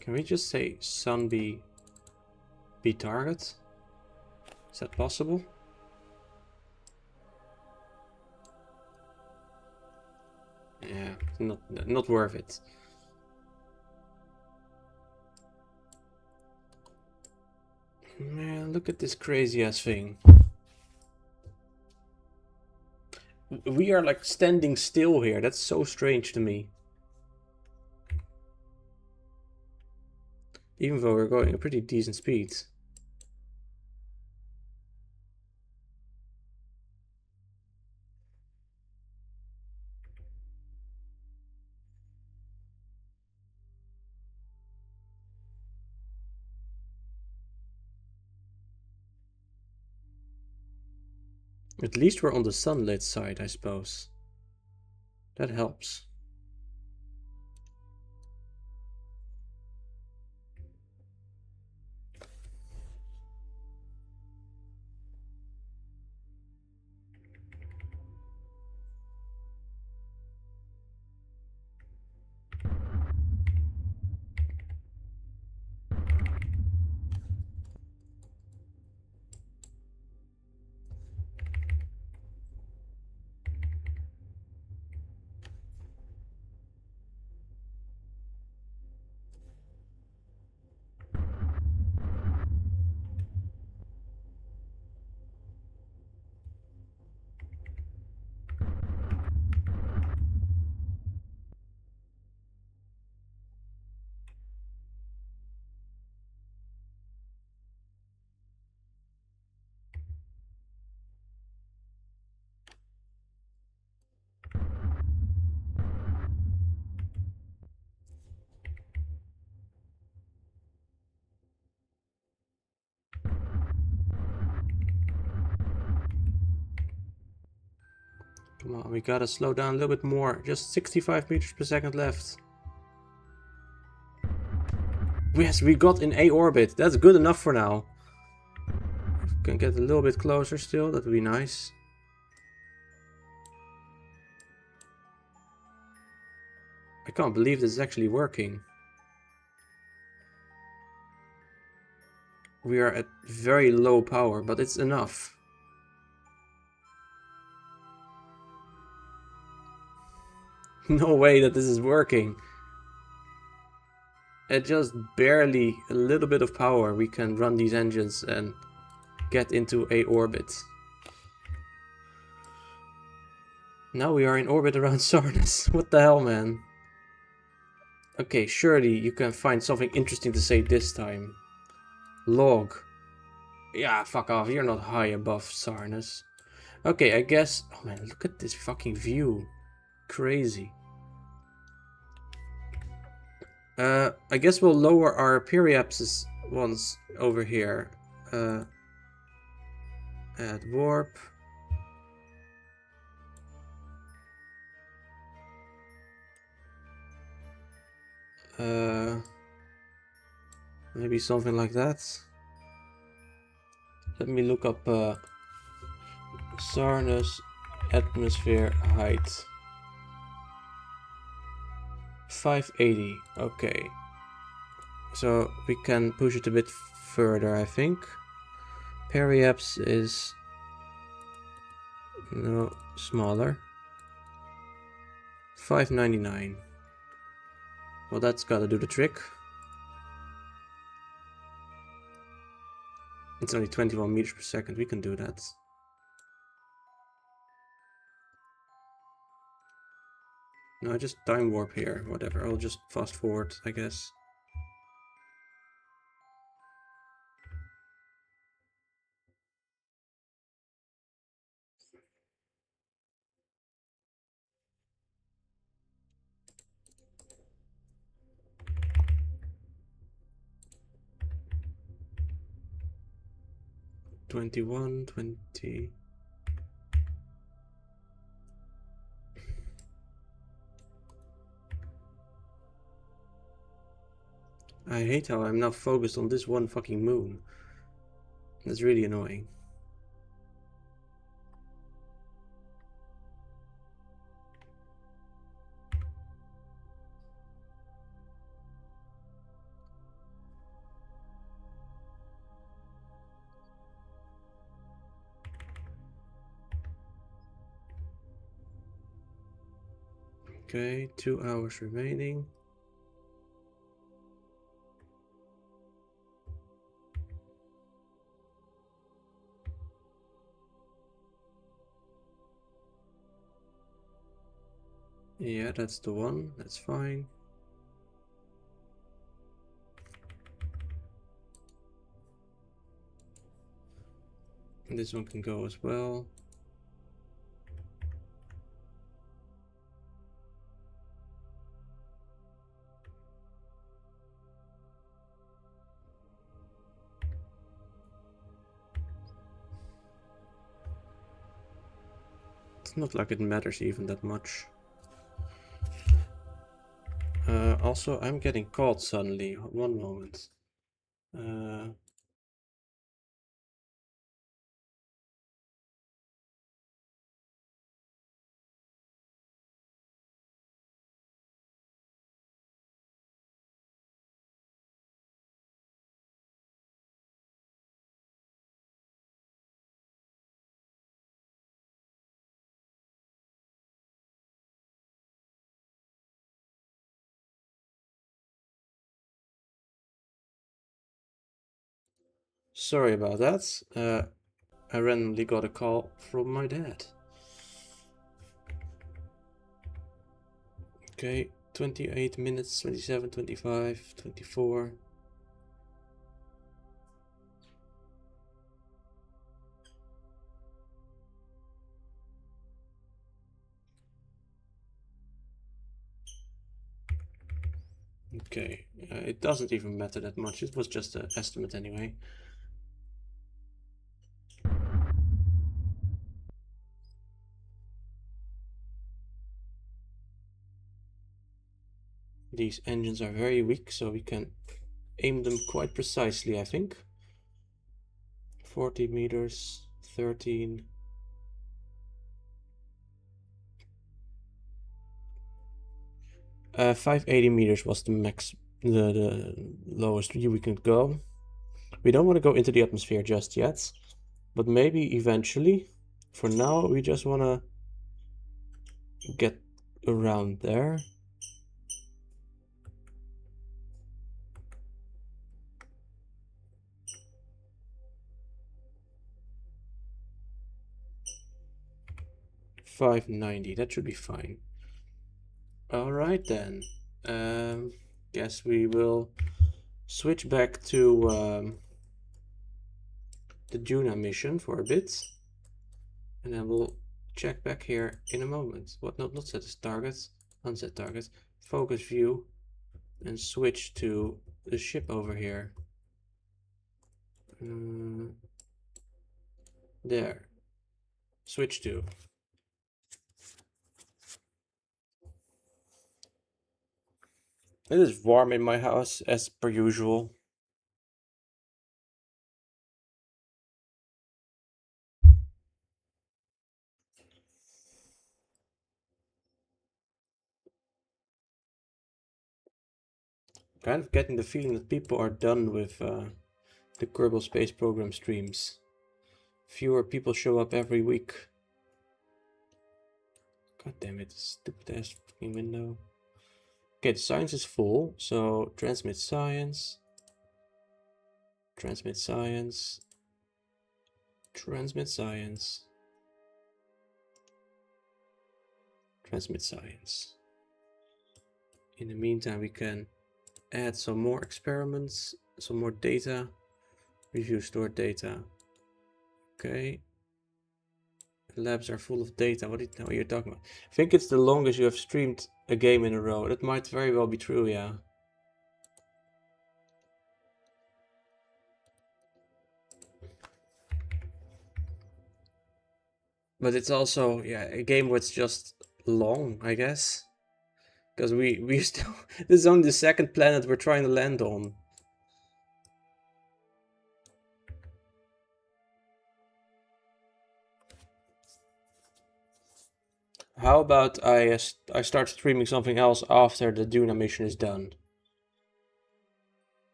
Can we just say sun be target? Is that possible? Yeah, not worth it. Man, look at this crazy ass thing. We are like standing still here. That's so strange to me. Even though we're going a pretty decent speed. At least we're on the sunlit side, I suppose. That helps. Come on, we gotta slow down a little bit more. Just 65 meters per second left. Yes, we got in A orbit. That's good enough for now. If we can get a little bit closer still, that would be nice. I can't believe this is actually working. We are at very low power, but it's enough. No way that this is working. At just barely a little bit of power, we can run these engines and get into A orbit. Now we are in orbit around Sarnas. What the hell, man? Okay, surely you can find something interesting to say this time. Log. Yeah, fuck off. You're not high above Sarnas. Okay, I guess... Oh man, look at this fucking view. Crazy. I guess we'll lower our periapsis ones over here. Add warp. Maybe something like that. Let me look up Sarnas atmosphere height. 580. Okay. So we can push it a bit further, I think. Periapps is no smaller. 5.99. Well, that's gotta do the trick. It's only 21 meters per second. We can do that. No, just time warp here. Whatever. I'll just fast forward, I guess. Twenty-one, 20. I hate how I'm now focused on this one fucking moon. That's really annoying. Okay, 2 hours remaining. Yeah, that's the one. That's fine. And this one can go as well. It's not like it matters even that much. Also, I'm getting caught suddenly. One moment. Sorry about that. I randomly got a call from my dad. Okay, 28 minutes, 27, 25, 24. Okay, it doesn't even matter that much. It was just an estimate anyway. These engines are very weak, so we can aim them quite precisely, I think. 40 meters, 13. Uh, 580 meters was the max, the lowest we can go. We don't want to go into the atmosphere just yet, but maybe eventually. For now, we just want to get around there. $590, that should be fine. All right then. Guess we will switch back to the Juna mission for a bit, and then we'll check back here in a moment. What? Not set as target, unset target, focus view, and switch to the ship over here. There. Switch to. It is warm in my house as per usual. Kind of getting the feeling that people are done with the Kerbal Space Program streams. Fewer people show up every week. God damn it, stupid ass fucking window. Okay, the science is full, so transmit science. Transmit science. Transmit science. Transmit science. In the meantime, we can add some more experiments, some more data. Review stored data. Okay. Labs are full of data. What are you talking about? I think it's the longest you have streamed a game in a row. That might very well be true, yeah. But it's also, yeah, a game where it's just long, I guess. Because we still... This is only the second planet we're trying to land on. How about I start streaming something else after the Duna mission is done?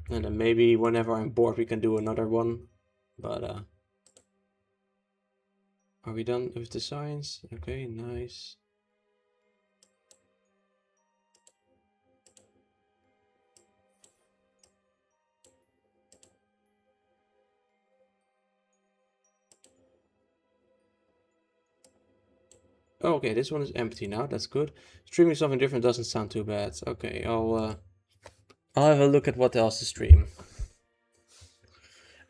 And then maybe whenever I'm bored we can do another one. But are we done with the science? Okay, nice. Oh, okay, this one is empty now. That's good. Streaming something different doesn't sound too bad. Okay, I'll have a look at what else to stream.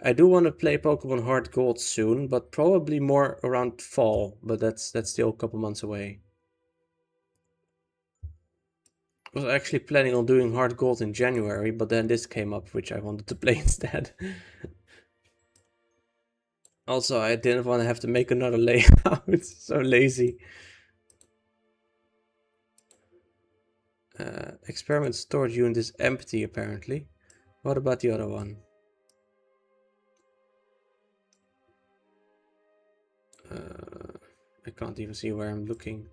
I do want to play Pokemon Heart Gold soon, but probably more around fall. But that's still a couple months away. I was actually planning on doing Heart Gold in January, but then this came up, which I wanted to play instead. Also, I didn't want to have to make another layout. It's so lazy. Experiment storage unit is empty, apparently. What about the other one? I can't even see where I'm looking.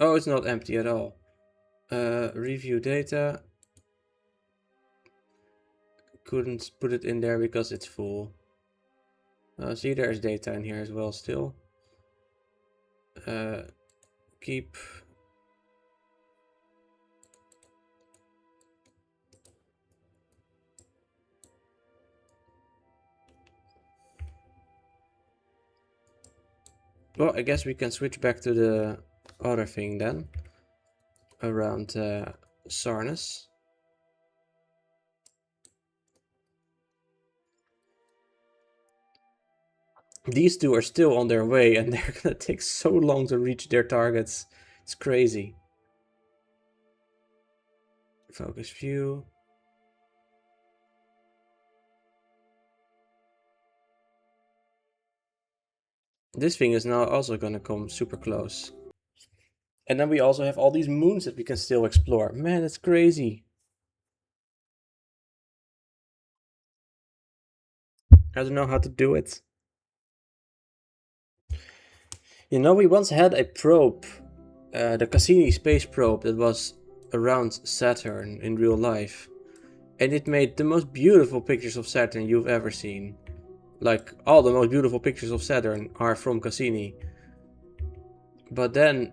Oh, it's not empty at all. Review data. Couldn't put it in there because it's full. See, there's data in here as well still. Keep. Well, I guess we can switch back to the other thing then. Around Sarnes. These two are still on their way and they're gonna take so long to reach their targets. It's crazy. Focus view. This thing is now also gonna come super close. And then we also have all these moons that we can still explore. Man, that's crazy. I don't know how to do it. You know, we once had a probe, the Cassini space probe that was around Saturn in real life. And it made the most beautiful pictures of Saturn you've ever seen. Like, all the most beautiful pictures of Saturn are from Cassini. But then,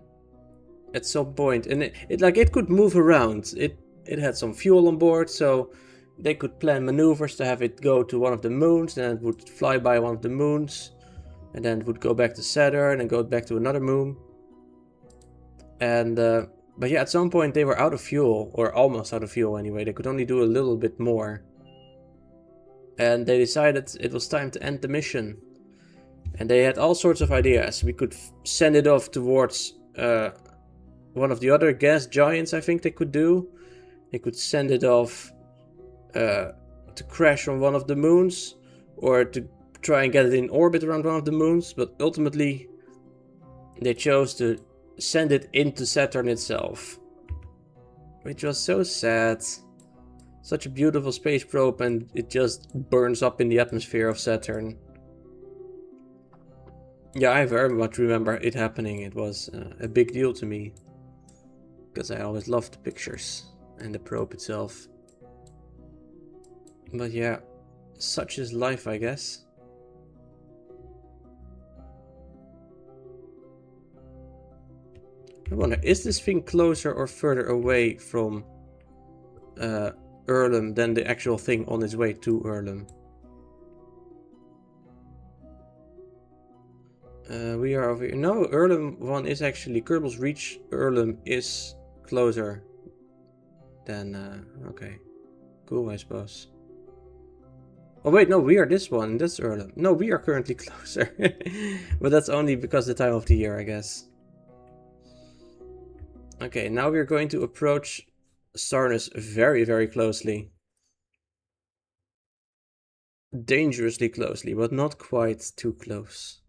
at some point, and it could move around. It had some fuel on board, so they could plan maneuvers to have it go to one of the moons, then it would fly by one of the moons, and then it would go back to Saturn and go back to another moon. And but yeah, at some point they were out of fuel, or almost out of fuel anyway. They could only do a little bit more. And they decided it was time to end the mission. And they had all sorts of ideas. We could send it off towards one of the other gas giants, I think they could do. They could send it off to crash on one of the moons, or to try and get it in orbit around one of the moons. But ultimately, they chose to send it into Saturn itself. Which was so sad. Such a beautiful space probe, and it just burns up in the atmosphere of Saturn. Yeah, I very much remember it happening. It was a big deal to me. Because I always loved the pictures and the probe itself. But yeah, such is life, I guess. I wonder, is this thing closer or further away from Erlem than the actual thing on its way to Erlem? We are over here. No, Erlem 1 is actually... Kerbals Reach Erlem is closer than... okay. Cool, I suppose. Oh wait, no, we are this one. That's Erlem. No, we are currently closer. But that's only because the time of the year, I guess. Okay, now we're going to approach Sarnus very, very closely. Dangerously closely, but not quite too close.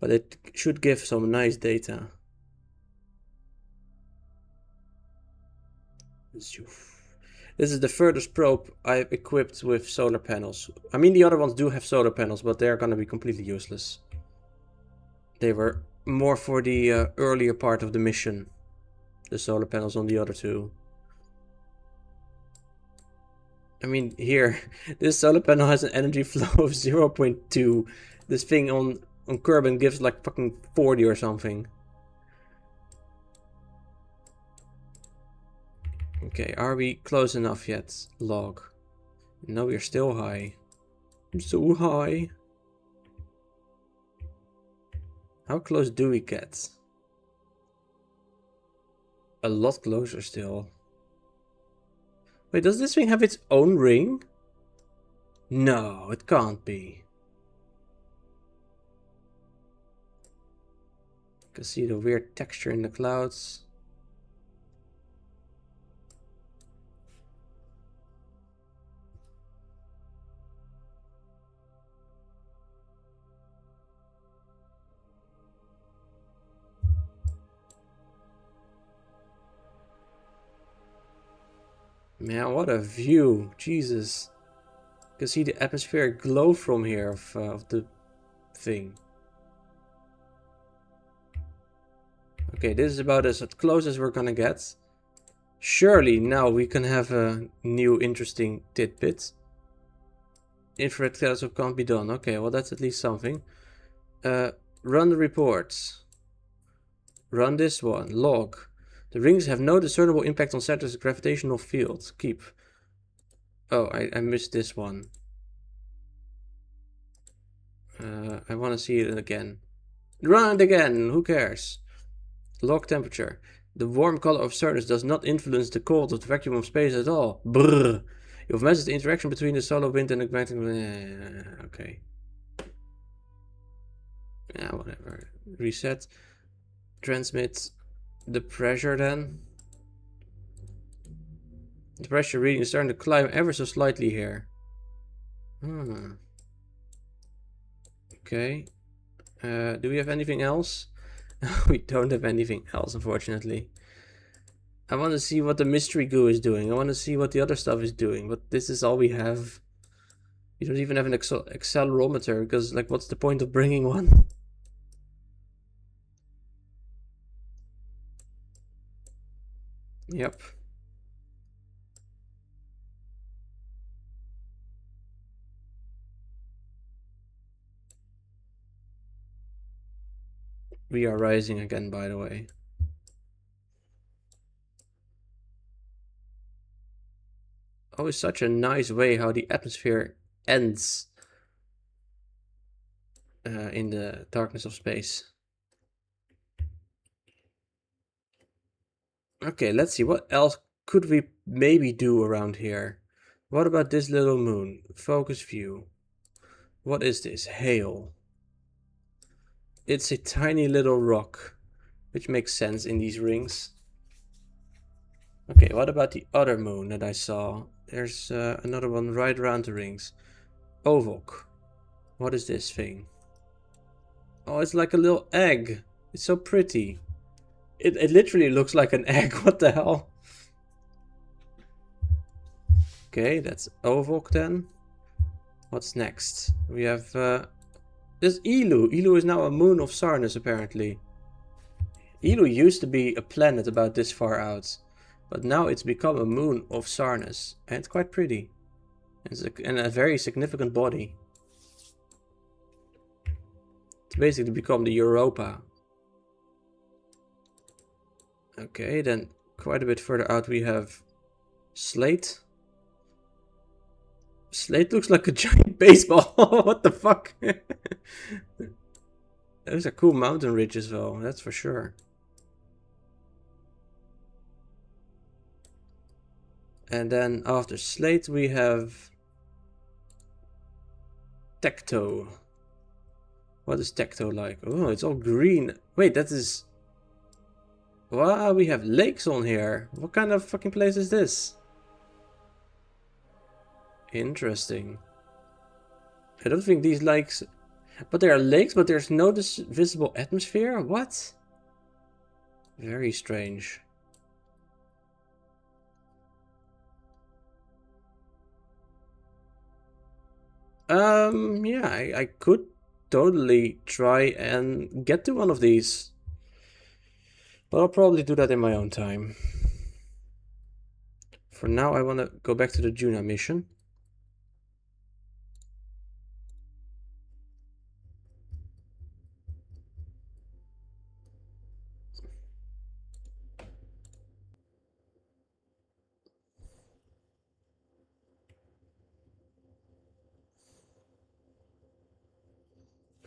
But it should give some nice data. This is the furthest probe I've equipped with solar panels. I mean, the other ones do have solar panels, but they're gonna be completely useless. They were more for the earlier part of the mission. The solar panels on the other two. I mean, here, this solar panel has an energy flow of 0.2. This thing on Kerbin gives like fucking 40 or something. Okay, are we close enough yet? Log. No, we're still high. I'm so high. How close do we get? A lot closer still. Wait, does this thing have its own ring? No, it can't be. You can see the weird texture in the clouds. Man, what a view. Jesus. You can see the atmospheric glow from here of the thing. Okay, this is about as close as we're gonna get. Surely now we can have a new interesting tidbit. Infrared telescope can't be done. Okay, well that's at least something. Run the reports. Run this one. Log. The rings have no discernible impact on Saturn's gravitational field. Keep. Oh, I missed this one. I want to see it again. Run it again! Who cares? Log temperature. The warm color of Saturnus does not influence the cold of the vacuum of space at all. Brrr. You've measured the interaction between the solar wind and the magnetic... okay. Yeah, whatever. Reset. Transmit the pressure then. The pressure reading is starting to climb ever so slightly here. Okay. Do we have anything else? We don't have anything else, unfortunately. I want to see what the mystery goo is doing. I want to see what the other stuff is doing. But this is all we have. We don't even have an accelerometer. Because, like, what's the point of bringing one? Yep. We are rising again, by the way. Oh, it's such a nice way how the atmosphere ends in the darkness of space. Okay, let's see. What else could we maybe do around here? What about this little moon? Focus view. What is this? Hail. It's a tiny little rock, which makes sense in these rings. Okay, what about the other moon that I saw? There's another one right around the rings. Ovok. What is this thing? Oh, it's like a little egg. It's so pretty. It literally looks like an egg. What the hell? Okay, that's Ovok then. What's next? We have this Ilu. Ilu is now a moon of Sarnus, apparently. Ilu used to be a planet about this far out. But now it's become a moon of Sarnes, and it's quite pretty. And a very significant body. It's basically become the Europa. Okay, then quite a bit further out we have Slate. Slate looks like a giant baseball. What the fuck? Those are cool mountain ridges though, that's for sure. And then after Slate we have Tecto. What is Tecto like? Oh, it's all green. Wait, that is... Wow, we have lakes on here. What kind of fucking place is this? Interesting. I don't think these lakes... But there are lakes, but there's no visible atmosphere? What? Very strange. Yeah, I could totally try and get to one of these. But I'll probably do that in my own time. For now, I want to go back to the Juna mission.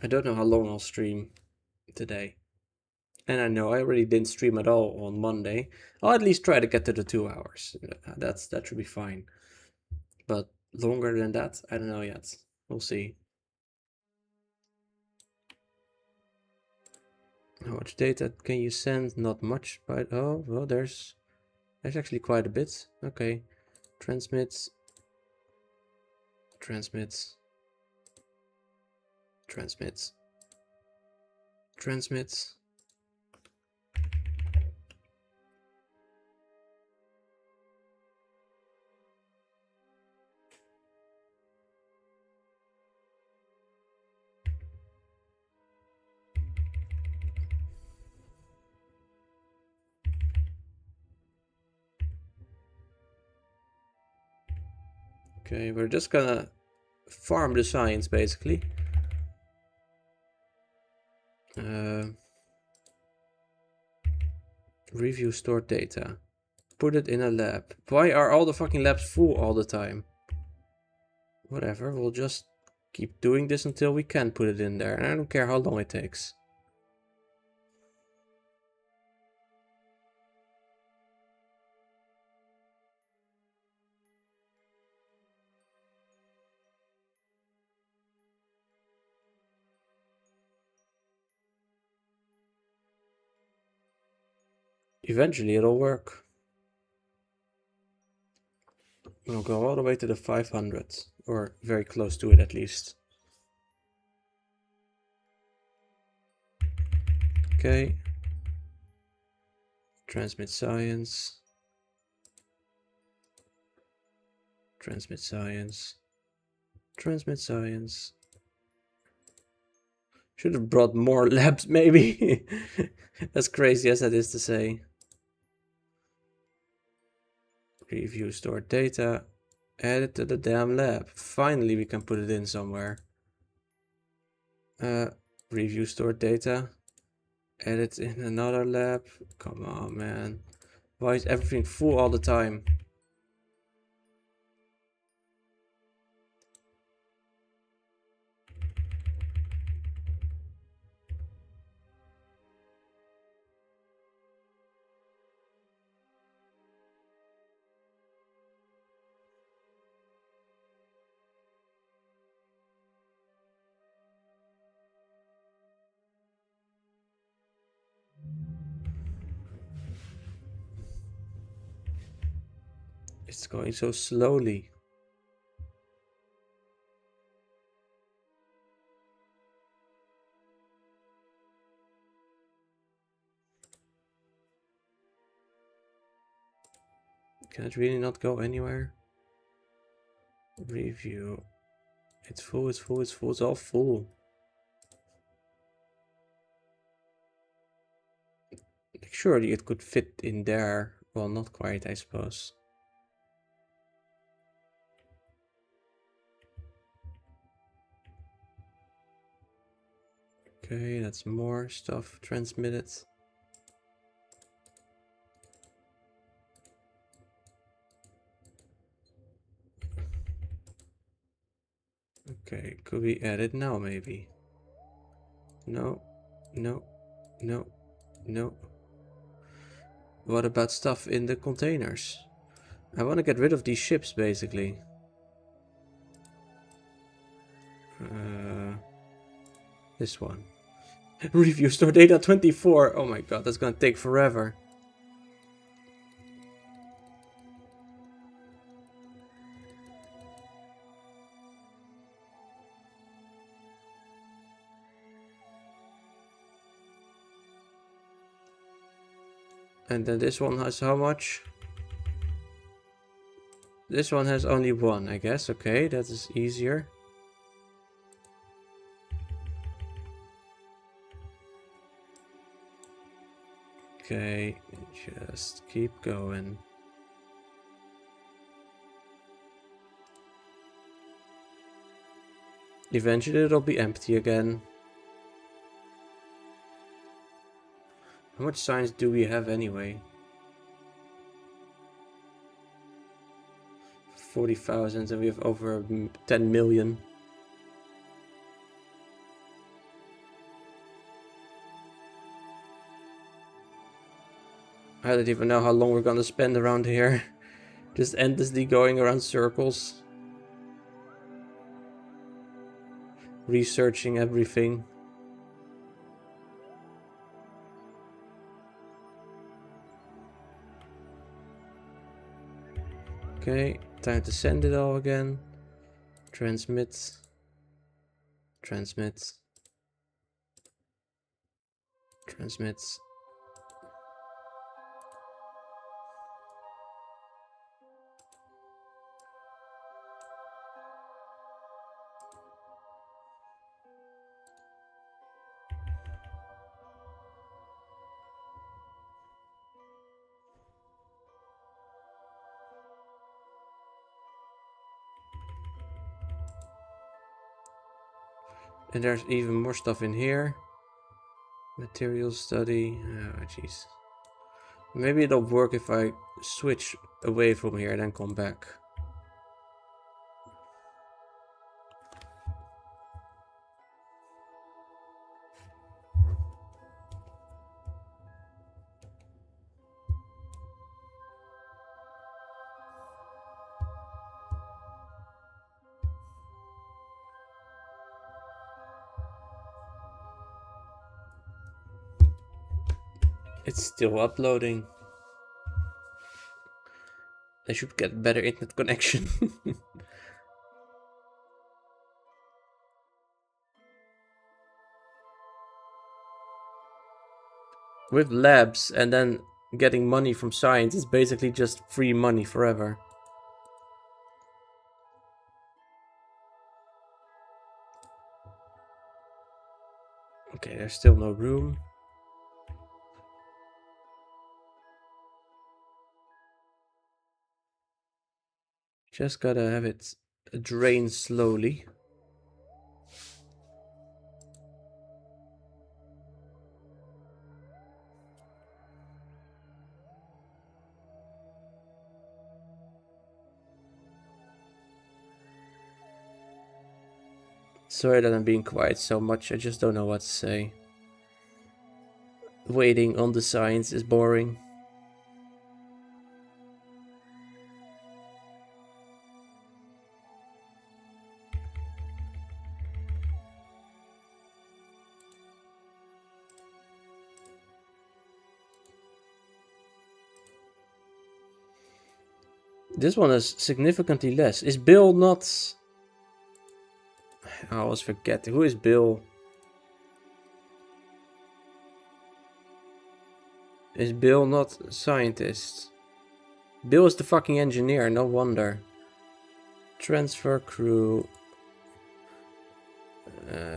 I don't know how long I'll stream today. And I know I already didn't stream at all on Monday. I'll at least try to get to the 2 hours. That should be fine. But longer than that, I don't know yet. We'll see. How much data can you send? Not much, but oh well, there's actually quite a bit. Okay, transmits, transmits, transmits, transmits. Okay, we're just gonna farm the science basically. Review stored data. Put it in a lab. Why are all the fucking labs full all the time? Whatever, we'll just keep doing this until we can put it in there. And I don't care how long it takes. Eventually it'll work. We'll go all the way to the 500, or very close to it at least. Okay. Transmit science. Transmit science. Transmit science. Should have brought more labs maybe. As crazy as that is to say. Review stored data. Add it to the damn lab. Finally we can put it in somewhere. Review stored data. Add it in another lab. Come on, man. Why is everything full all the time? It's going so slowly. Can it really not go anywhere? Review. It's full, it's full, it's full, it's all full. Surely it could fit in there Well, not quite, I suppose. Okay, that's more stuff transmitted. Okay, could we add it now maybe? No, no, no, no. What about stuff in the containers? I want to get rid of these ships basically. This one. Review store data 24. Oh my god, that's gonna take forever. And then this one has how much? This one has only one, I guess. Okay, that is easier. Okay, just keep going. Eventually it'll be empty again. How much science do we have anyway? 40,000 and we have over 10 million. I don't even know how long we're gonna spend around here. Just endlessly going around circles. Researching everything. Okay, time to send it all again. Transmit. Transmit. Transmit. And there's even more stuff in here. Material study. Oh, jeez. Maybe it'll work if I switch away from here and then come back. It's still uploading. I should get better internet connection. With labs and then getting money from science, it's basically just free money forever. Okay, there's still no room. Just gotta have it drain slowly. Sorry that I'm being quiet so much, I just don't know what to say. Waiting on the science is boring. This one is significantly less. Is Bill not... I always forget. Who is Bill? Is Bill not a scientist? Bill is the fucking engineer, no wonder. Transfer crew.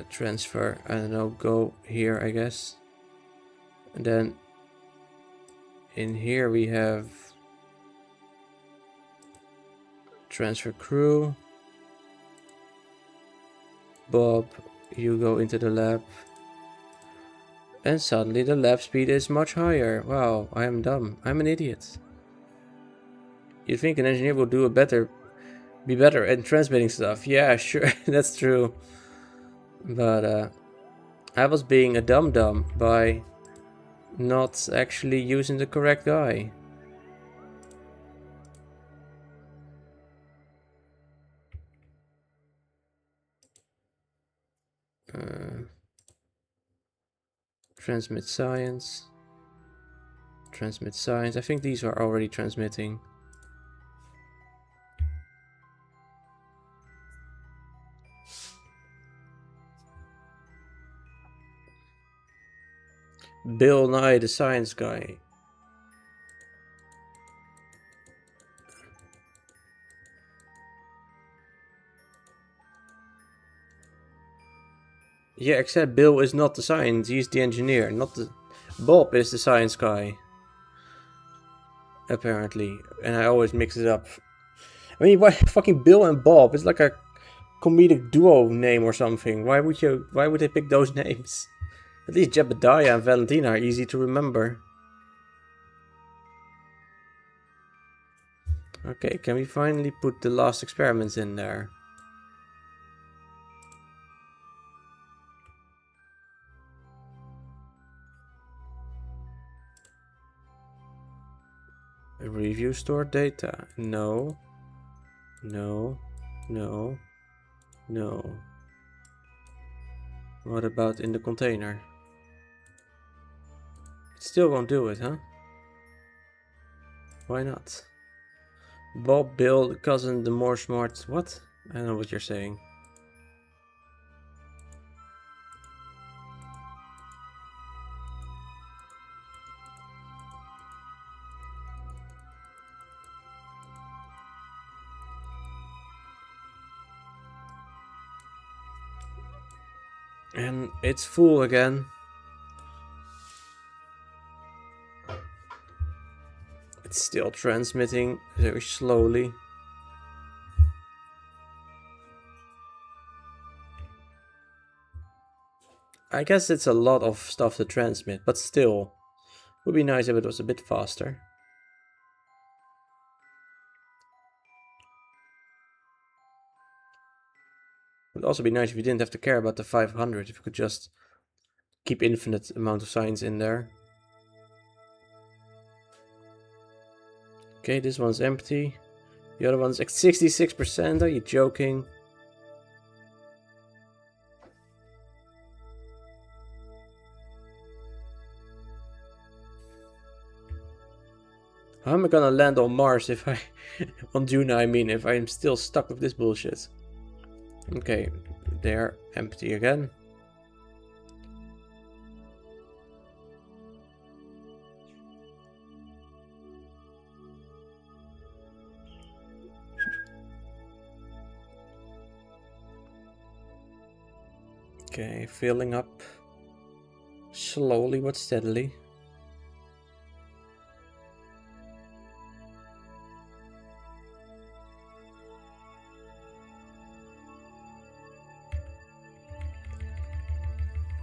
Transfer, I don't know, go here, I guess. And then in here we have Transfer crew. Bob, you go into the lab. And suddenly the lab speed is much higher. Wow, I am dumb. I'm an idiot. You'd think an engineer will be better at transmitting stuff. Yeah, sure, that's true. But I was being a dum-dum by not actually using the correct guy. Transmit science. Transmit science. I think these are already transmitting. Bill Nye, the science guy. Yeah, except Bill is not the science, he's the engineer, not the... Bob is the science guy. Apparently. And I always mix it up. I mean, why fucking Bill and Bob? It's like a comedic duo name or something. Why would they pick those names? At least Jebediah and Valentina are easy to remember. Okay, can we finally put the last experiments in there? Review stored data. No. No. No. No. What about in the container? It still won't do it, huh? Why not? Bob, Bill, the cousin, the more smart... What? I don't know what you're saying. And it's full again. It's still transmitting very slowly. I guess it's a lot of stuff to transmit, but still. Would be nice if it was a bit faster. Would also be nice if you didn't have to care about the 500, if you could just keep infinite amount of signs in there. Okay, this one's empty. The other one's at 66%. Are you joking? How am I gonna land on Mars if I... on Juna, I mean, if I'm still stuck with this bullshit? Okay, they're empty again. Okay, filling up slowly but steadily.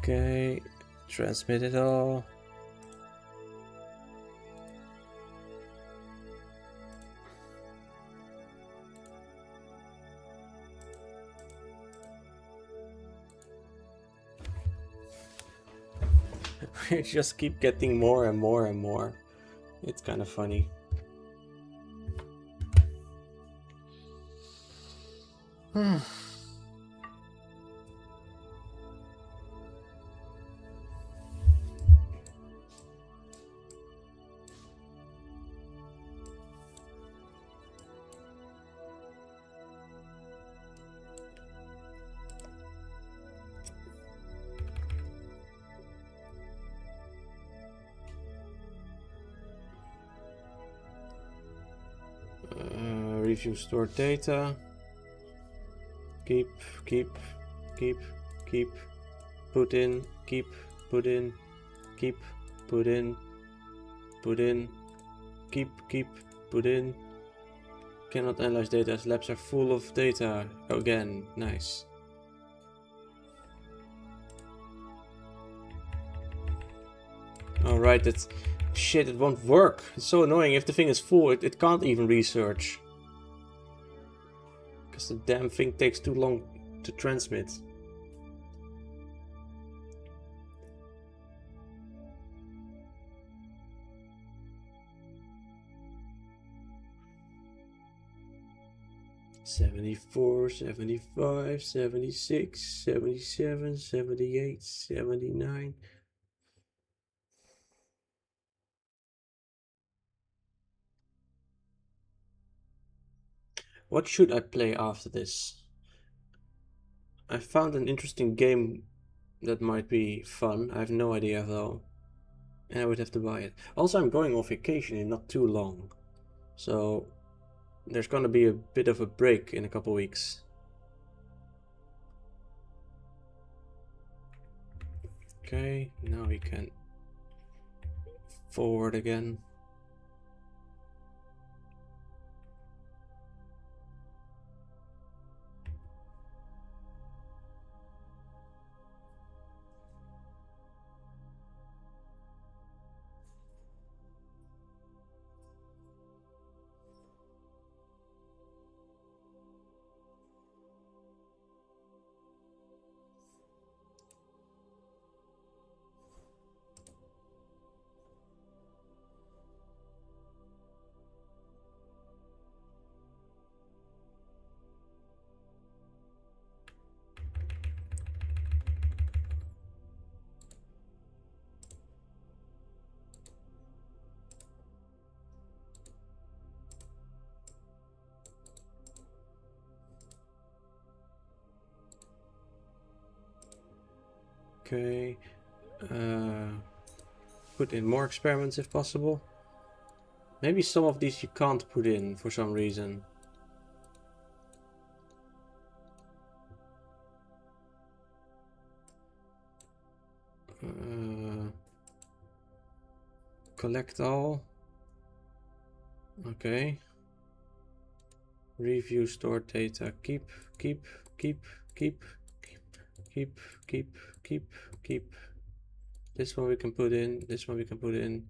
Okay, transmit it all. We just keep getting more and more and more. It's kind of funny. Review stored data. Keep, put in, keep, put in, keep, put in, keep, put in. Cannot analyze data as labs are full of data. Again, nice. Alright, that's... Shit, it won't work. It's so annoying. If the thing is full, it can't even research. Because the damn thing takes too long to transmit. "74, 75, 76, 77, 78, 79... What should I play after this? I found an interesting game that might be fun. I have no idea though. And I would have to buy it. Also, I'm going on vacation in not too long. So there's gonna be a bit of a break in a couple weeks. Okay, now we can forward again. Okay, put in more experiments if possible. Maybe some of these you can't put in for some reason. Collect all. Okay. Review stored data. Keep. This one we can put in. This one we can put in.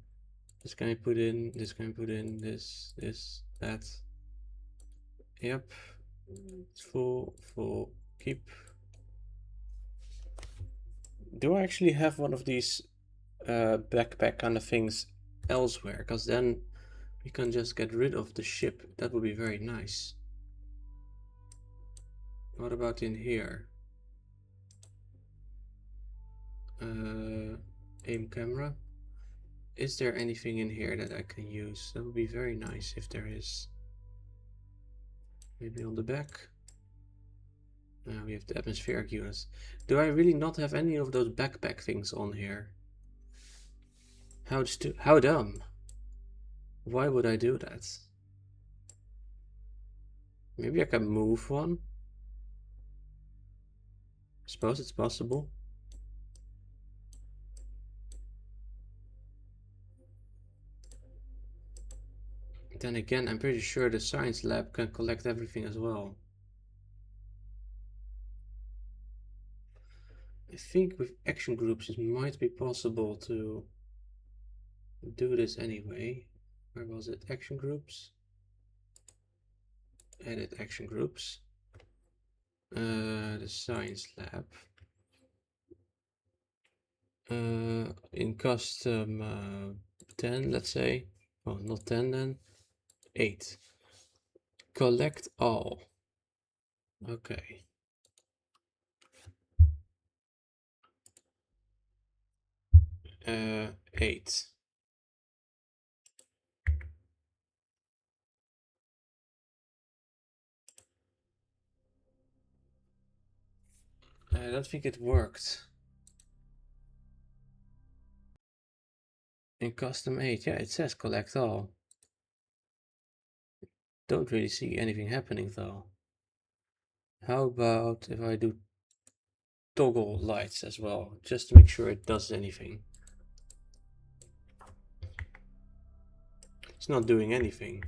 This can we put in. This can we put in. This, that. Yep. It's full. Keep. Do I actually have one of these backpack kind of things elsewhere? Because then we can just get rid of the ship. That would be very nice. What about in here? Aim camera. Is there anything in here that I can use? That would be very nice if there is. Maybe on the back. We have the atmospheric units. Do I really not have any of those backpack things on here? How dumb. Why would I do that? Maybe I can move one. Suppose it's possible. Then again, I'm pretty sure the science lab can collect everything as well. I think with action groups it might be possible to do this anyway. Where was it? Action groups. Edit action groups. The science lab. In custom 10, let's say. Oh, not 10 then. 8. Collect all. Okay. Uh, 8. I don't think it worked. In custom 8, yeah, it says collect all. Don't really see anything happening though. How about if I do toggle lights as well, just to make sure it does anything? It's not doing anything.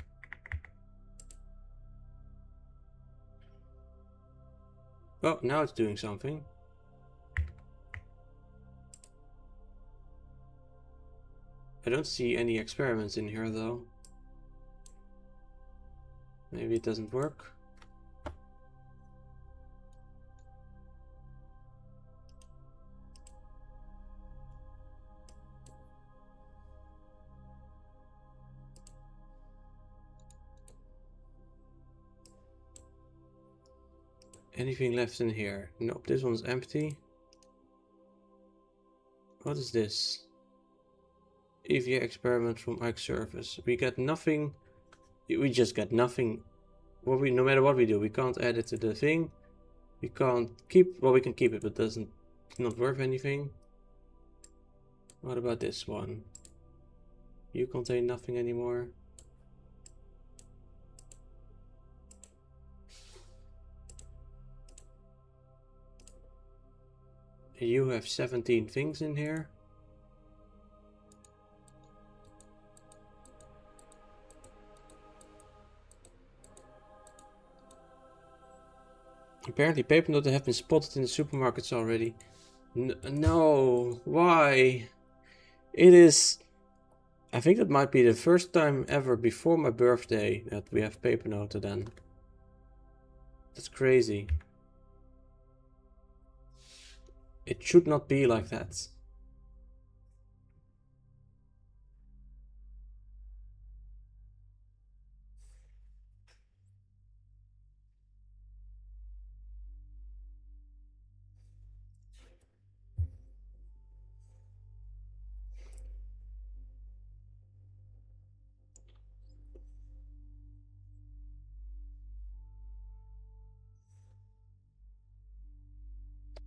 Oh, now it's doing something. I don't see any experiments in here though. Maybe it doesn't work. Anything left in here? Nope, this one's empty. What is this? EVA experiment from Ike Service. We get nothing. We just get nothing. No matter what we do, we can't add it to the thing. We can't keep. Well, we can keep it, but doesn't not worth anything. What about this one? You contain nothing anymore. You have 17 things in here. Apparently paper notes have been spotted in the supermarkets already. No, why? It is... I think that might be the first time ever before my birthday that we have paper note then. That's crazy. It should not be like that.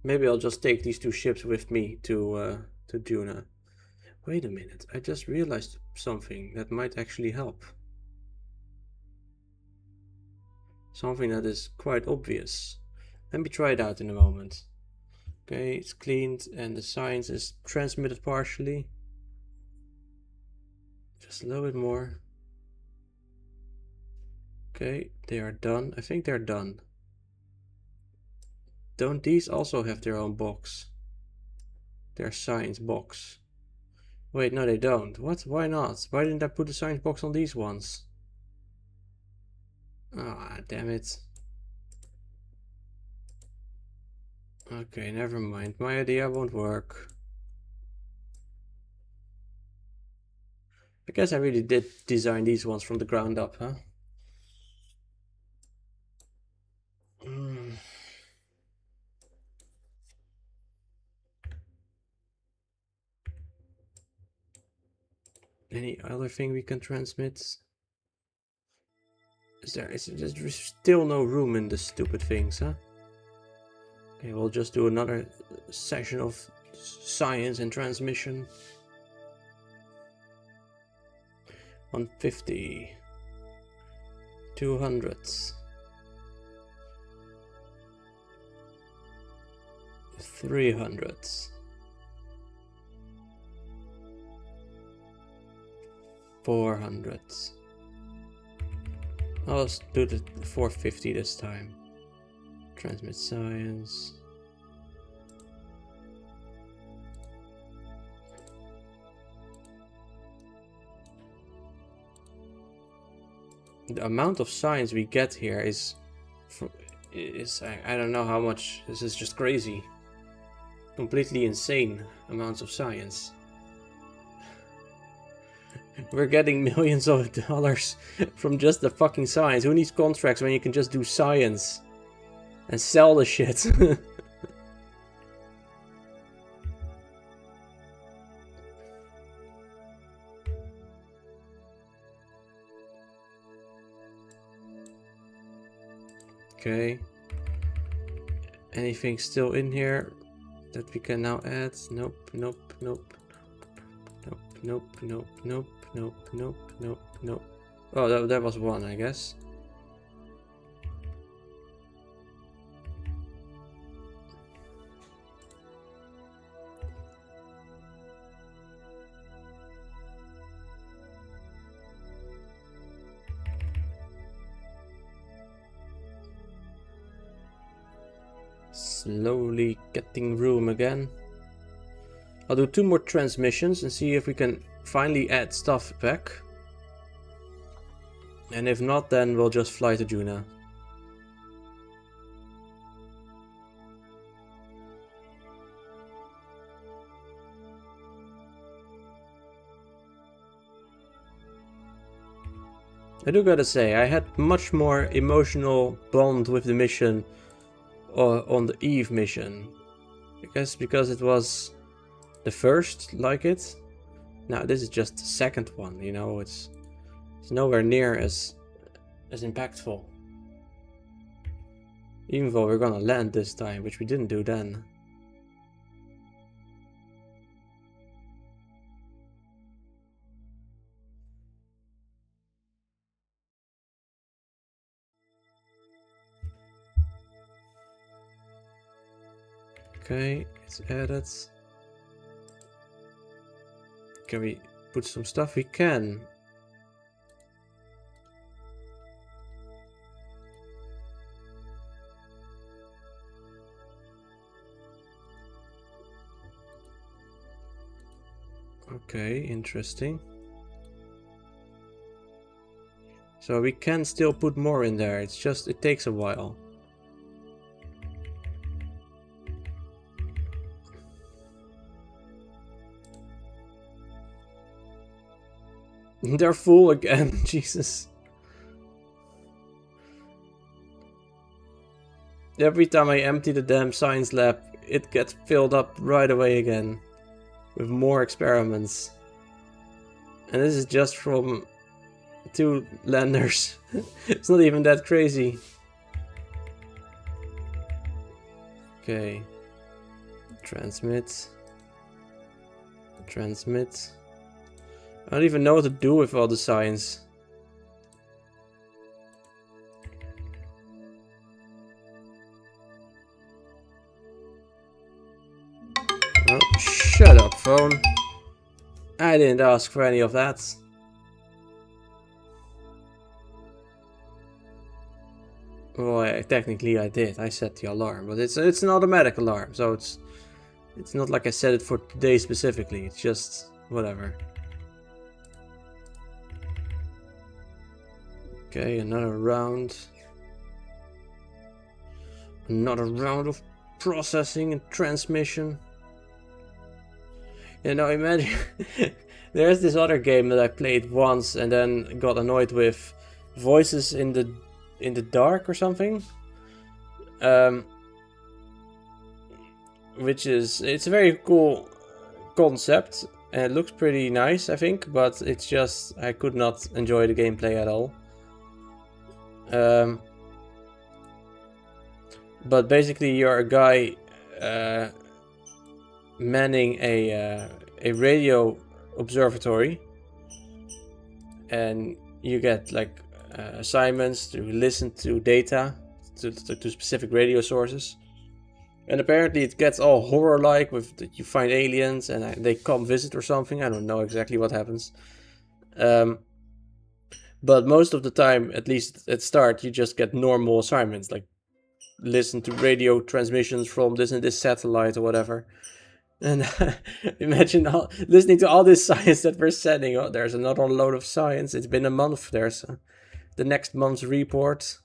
Maybe I'll just take these two ships with me to Juna. Wait a minute, I just realized something that might actually help. Something that is quite obvious. Let me try it out in a moment. Okay, it's cleaned and the science is transmitted partially. Just a little bit more. Okay, they are done. I think they're done. Don't these also have their own box? Their science box. Wait, no they don't. What? Why not? Why didn't I put the science box on these ones? Ah, damn it. Okay, never mind. My idea won't work. I guess I really did design these ones from the ground up, huh? Any other thing we can transmit? There's still no room in the stupid things, huh? Okay, we'll just do another session of science and transmission. 150. 200. 300. 400. I'll do the 450 this time. Transmit science. The amount of science we get here is I don't know how much. This is just crazy. Completely insane amounts of science. We're getting millions of dollars from just the fucking science. Who needs contracts when you can just do science and sell the shit? Okay. Anything still in here that we can now add? Nope, nope, nope. Nope, nope, nope, nope, nope, nope, nope, nope. Oh, that was one, I guess. Slowly getting room again. I'll do 2 more transmissions and see if we can finally add stuff back. And if not, then we'll just fly to Juna. I do gotta say, I had much more emotional bond with the mission on the Eve mission. I guess because it was the first like it. Now this is just the second one, you know, it's nowhere near as impactful. Even though we're gonna land this time, which we didn't do then. Okay, it's added. Can we put some stuff? We can. Okay, interesting. So we can still put more in there, it's just, it takes a while. They're full again, Jesus. Every time I empty the damn science lab, it gets filled up right away again. With more experiments. And this is just from 2 landers. It's not even that crazy. Okay. Transmit. Transmit. I don't even know what to do with all the science. Oh, shut up, phone. I didn't ask for any of that. Well, technically I did. I set the alarm, but it's an automatic alarm, so it's not like I set it for today specifically. It's just whatever. Okay, another round. Another round of processing and transmission. You know, imagine there's this other game that I played once and then got annoyed with, voices in the dark or something. Which is, it's a very cool concept and it looks pretty nice, I think, but it's just, I could not enjoy the gameplay at all. But basically you're a guy manning a radio observatory, and you get like assignments to listen to data to specific radio sources. And apparently it gets all horror-like, with you find aliens and they come visit or something. I don't know exactly what happens. But most of the time, at least at start, you just get normal assignments, like listen to radio transmissions from this and this satellite or whatever. And imagine listening to all this science that we're sending. Oh, there's another load of science. It's been a month. There's the next month's report.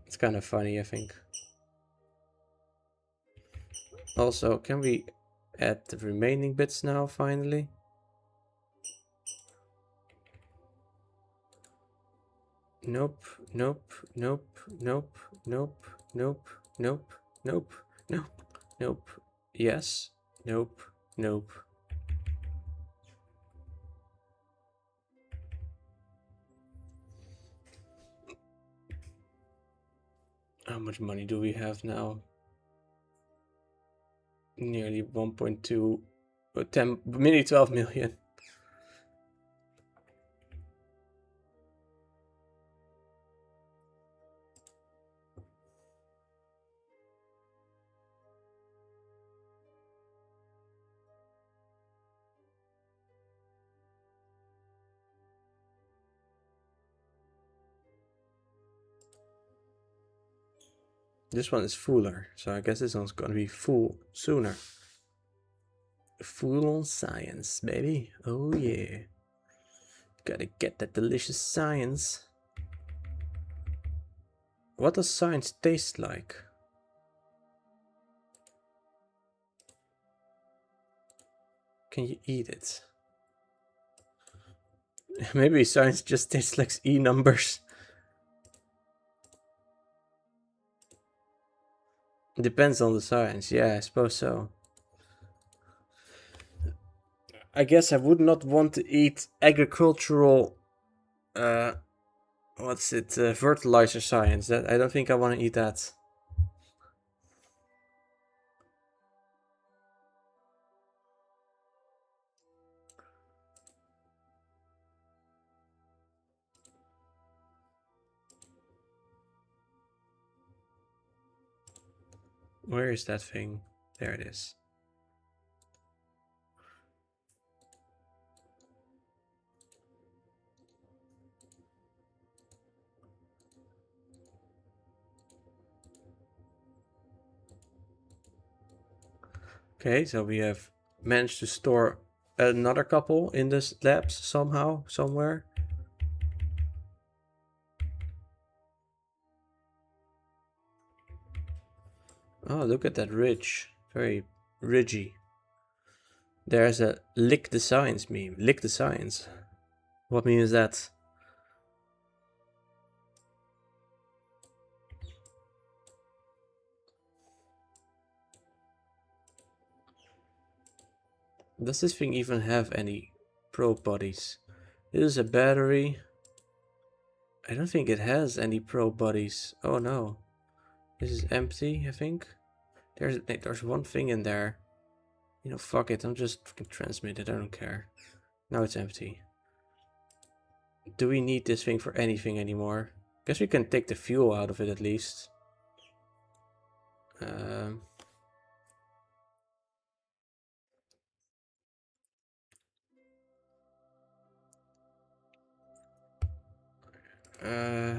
It's kind of funny, I think. Also, can we add the remaining bits now, finally? Nope, nope, nope, nope, nope, nope, nope, nope, nope, nope, yes, nope, nope. How much money do we have now? Nearly 1.2, 10, nearly 12 million. This one is fuller, so I guess this one's gonna be full sooner. Full on science, baby. Oh yeah. Gotta get that delicious science. What does science taste like? Can you eat it? Maybe science just tastes like E numbers. Depends on the science. Yeah, I suppose so. I guess I would not want to eat agricultural, fertilizer science. That I don't think I want to eat that. Where is that thing? There it is. Okay, so we have managed to store another couple in this labs somehow, somewhere. Oh, look at that ridge. Very ridgy. There's a lick the science meme. Lick the science. What meme is that? Does this thing even have any probe bodies? This is a battery. I don't think it has any probe bodies. Oh no. This is empty, I think. There's one thing in there. You know, fuck it. I'm just fucking transmit it. I don't care. Now it's empty. Do we need this thing for anything anymore? Guess we can take the fuel out of it at least.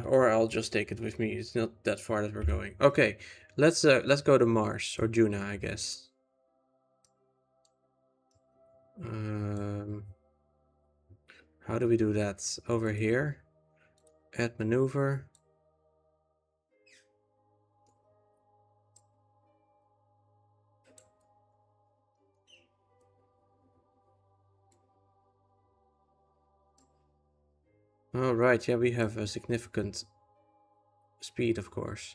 Or I'll just take it with me. It's not that far that we're going. Okay, let's go to Mars or Juna, I guess. How do we do that? Over here. Add maneuver. Oh, right, yeah, we have a significant speed, of course.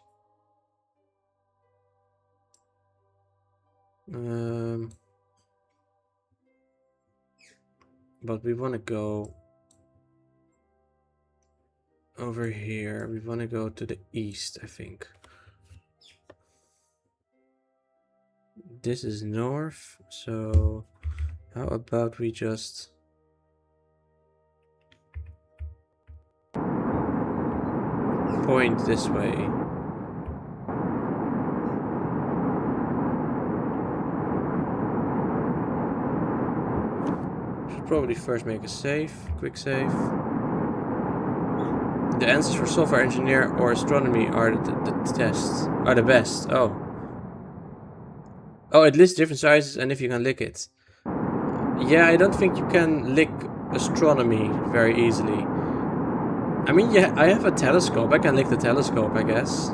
But we want to go over here. We want to go to the east, I think. This is north, so how about we just point this way. Should probably first make a save, quick save. The answers for software engineer or astronomy are the tests are the best. Oh, it lists different sizes and if you can lick it. Yeah, I don't think you can lick astronomy very easily. I mean, yeah, I have a telescope. I can lick the telescope, I guess.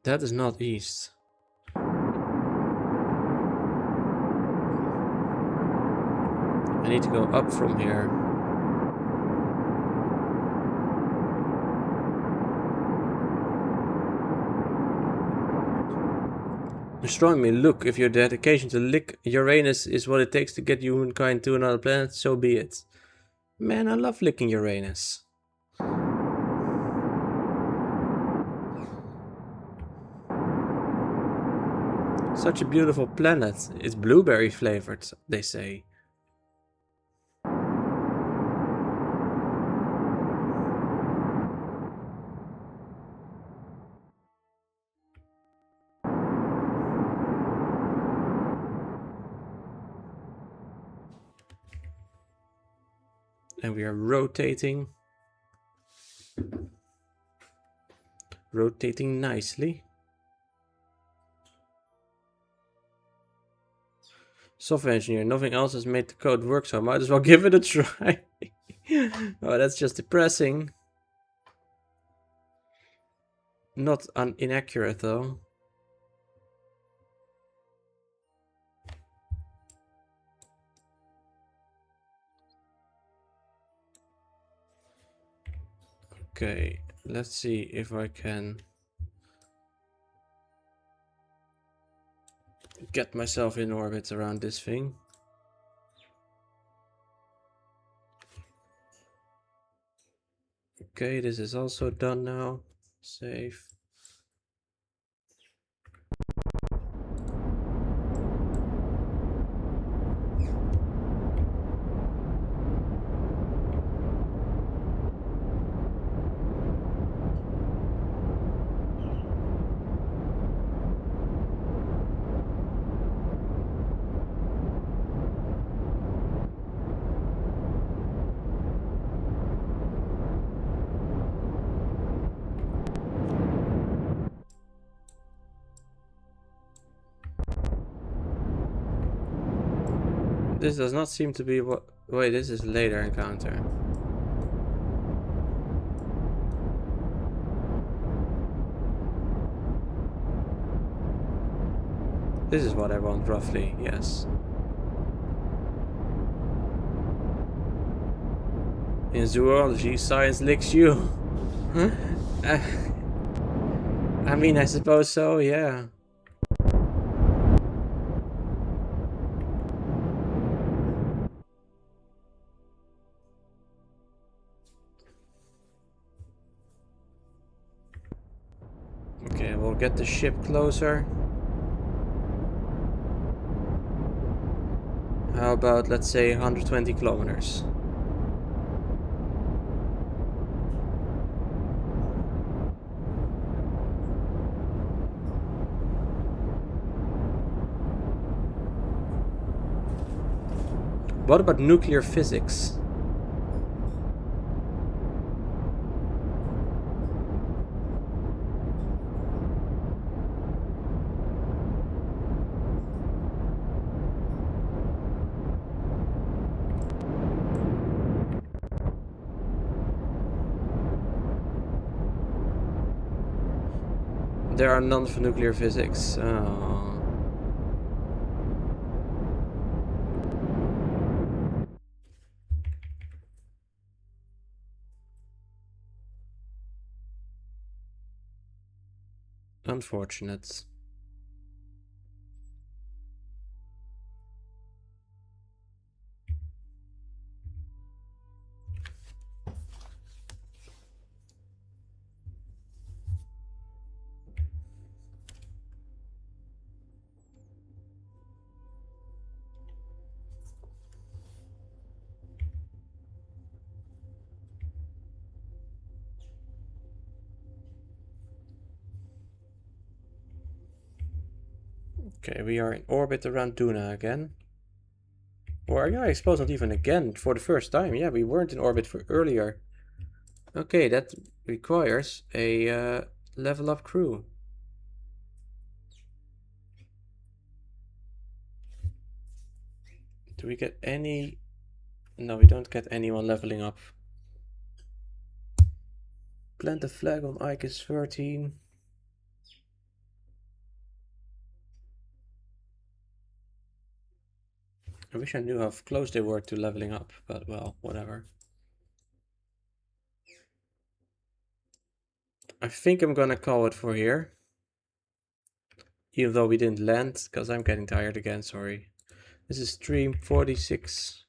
That is not east. I need to go up from here. Astronomy, look, if your dedication to lick Uranus is what it takes to get humankind to another planet, so be it. Man, I love licking Uranus. Such a beautiful planet. It's blueberry flavored, they say. And we are rotating. Rotating nicely. Software engineer, nothing else has made the code work, so I might as well give it a try. Oh, that's just depressing. Not inaccurate though. Okay, let's see if I can get myself in orbit around this thing. Okay, this is also done now. Save. This does not seem to be what... Wait, this is later encounter. This is what I want, roughly, yes. In zoology, science licks you. I mean, I suppose so, yeah. Okay, we'll get the ship closer. How about, let's say, 120 kilometers? What about nuclear physics? There are none for nuclear physics. Oh. Unfortunate. Okay, we are in orbit around Duna again. Or yeah, I suppose not even again, for the first time. Yeah, we weren't in orbit for earlier. Okay, that requires a level up crew. Do we get any... No, we don't get anyone leveling up. Plant a flag on Ike is 13. I wish I knew how close they were to leveling up, but well, whatever. I think I'm gonna call it for here. Even though we didn't land, because I'm getting tired again, sorry. This is stream 46.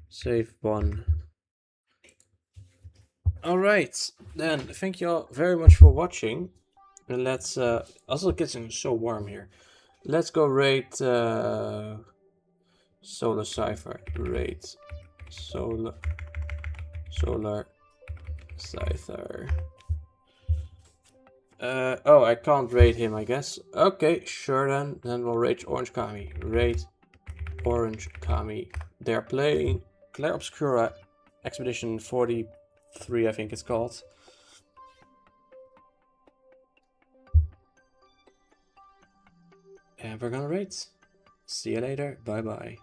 Save 1. Alright, then thank you all very much for watching. And let's also it gets so warm here. Let's go rate Solar Cipher. Rate Solar Cipher. Oh, I can't rate him, I guess. Okay, sure then. Then we'll rate Orange Kami. Rate Orange Kami. They're playing Claire Obscura Expedition 43, I think it's called. And we're gonna raid. See you later. Bye bye.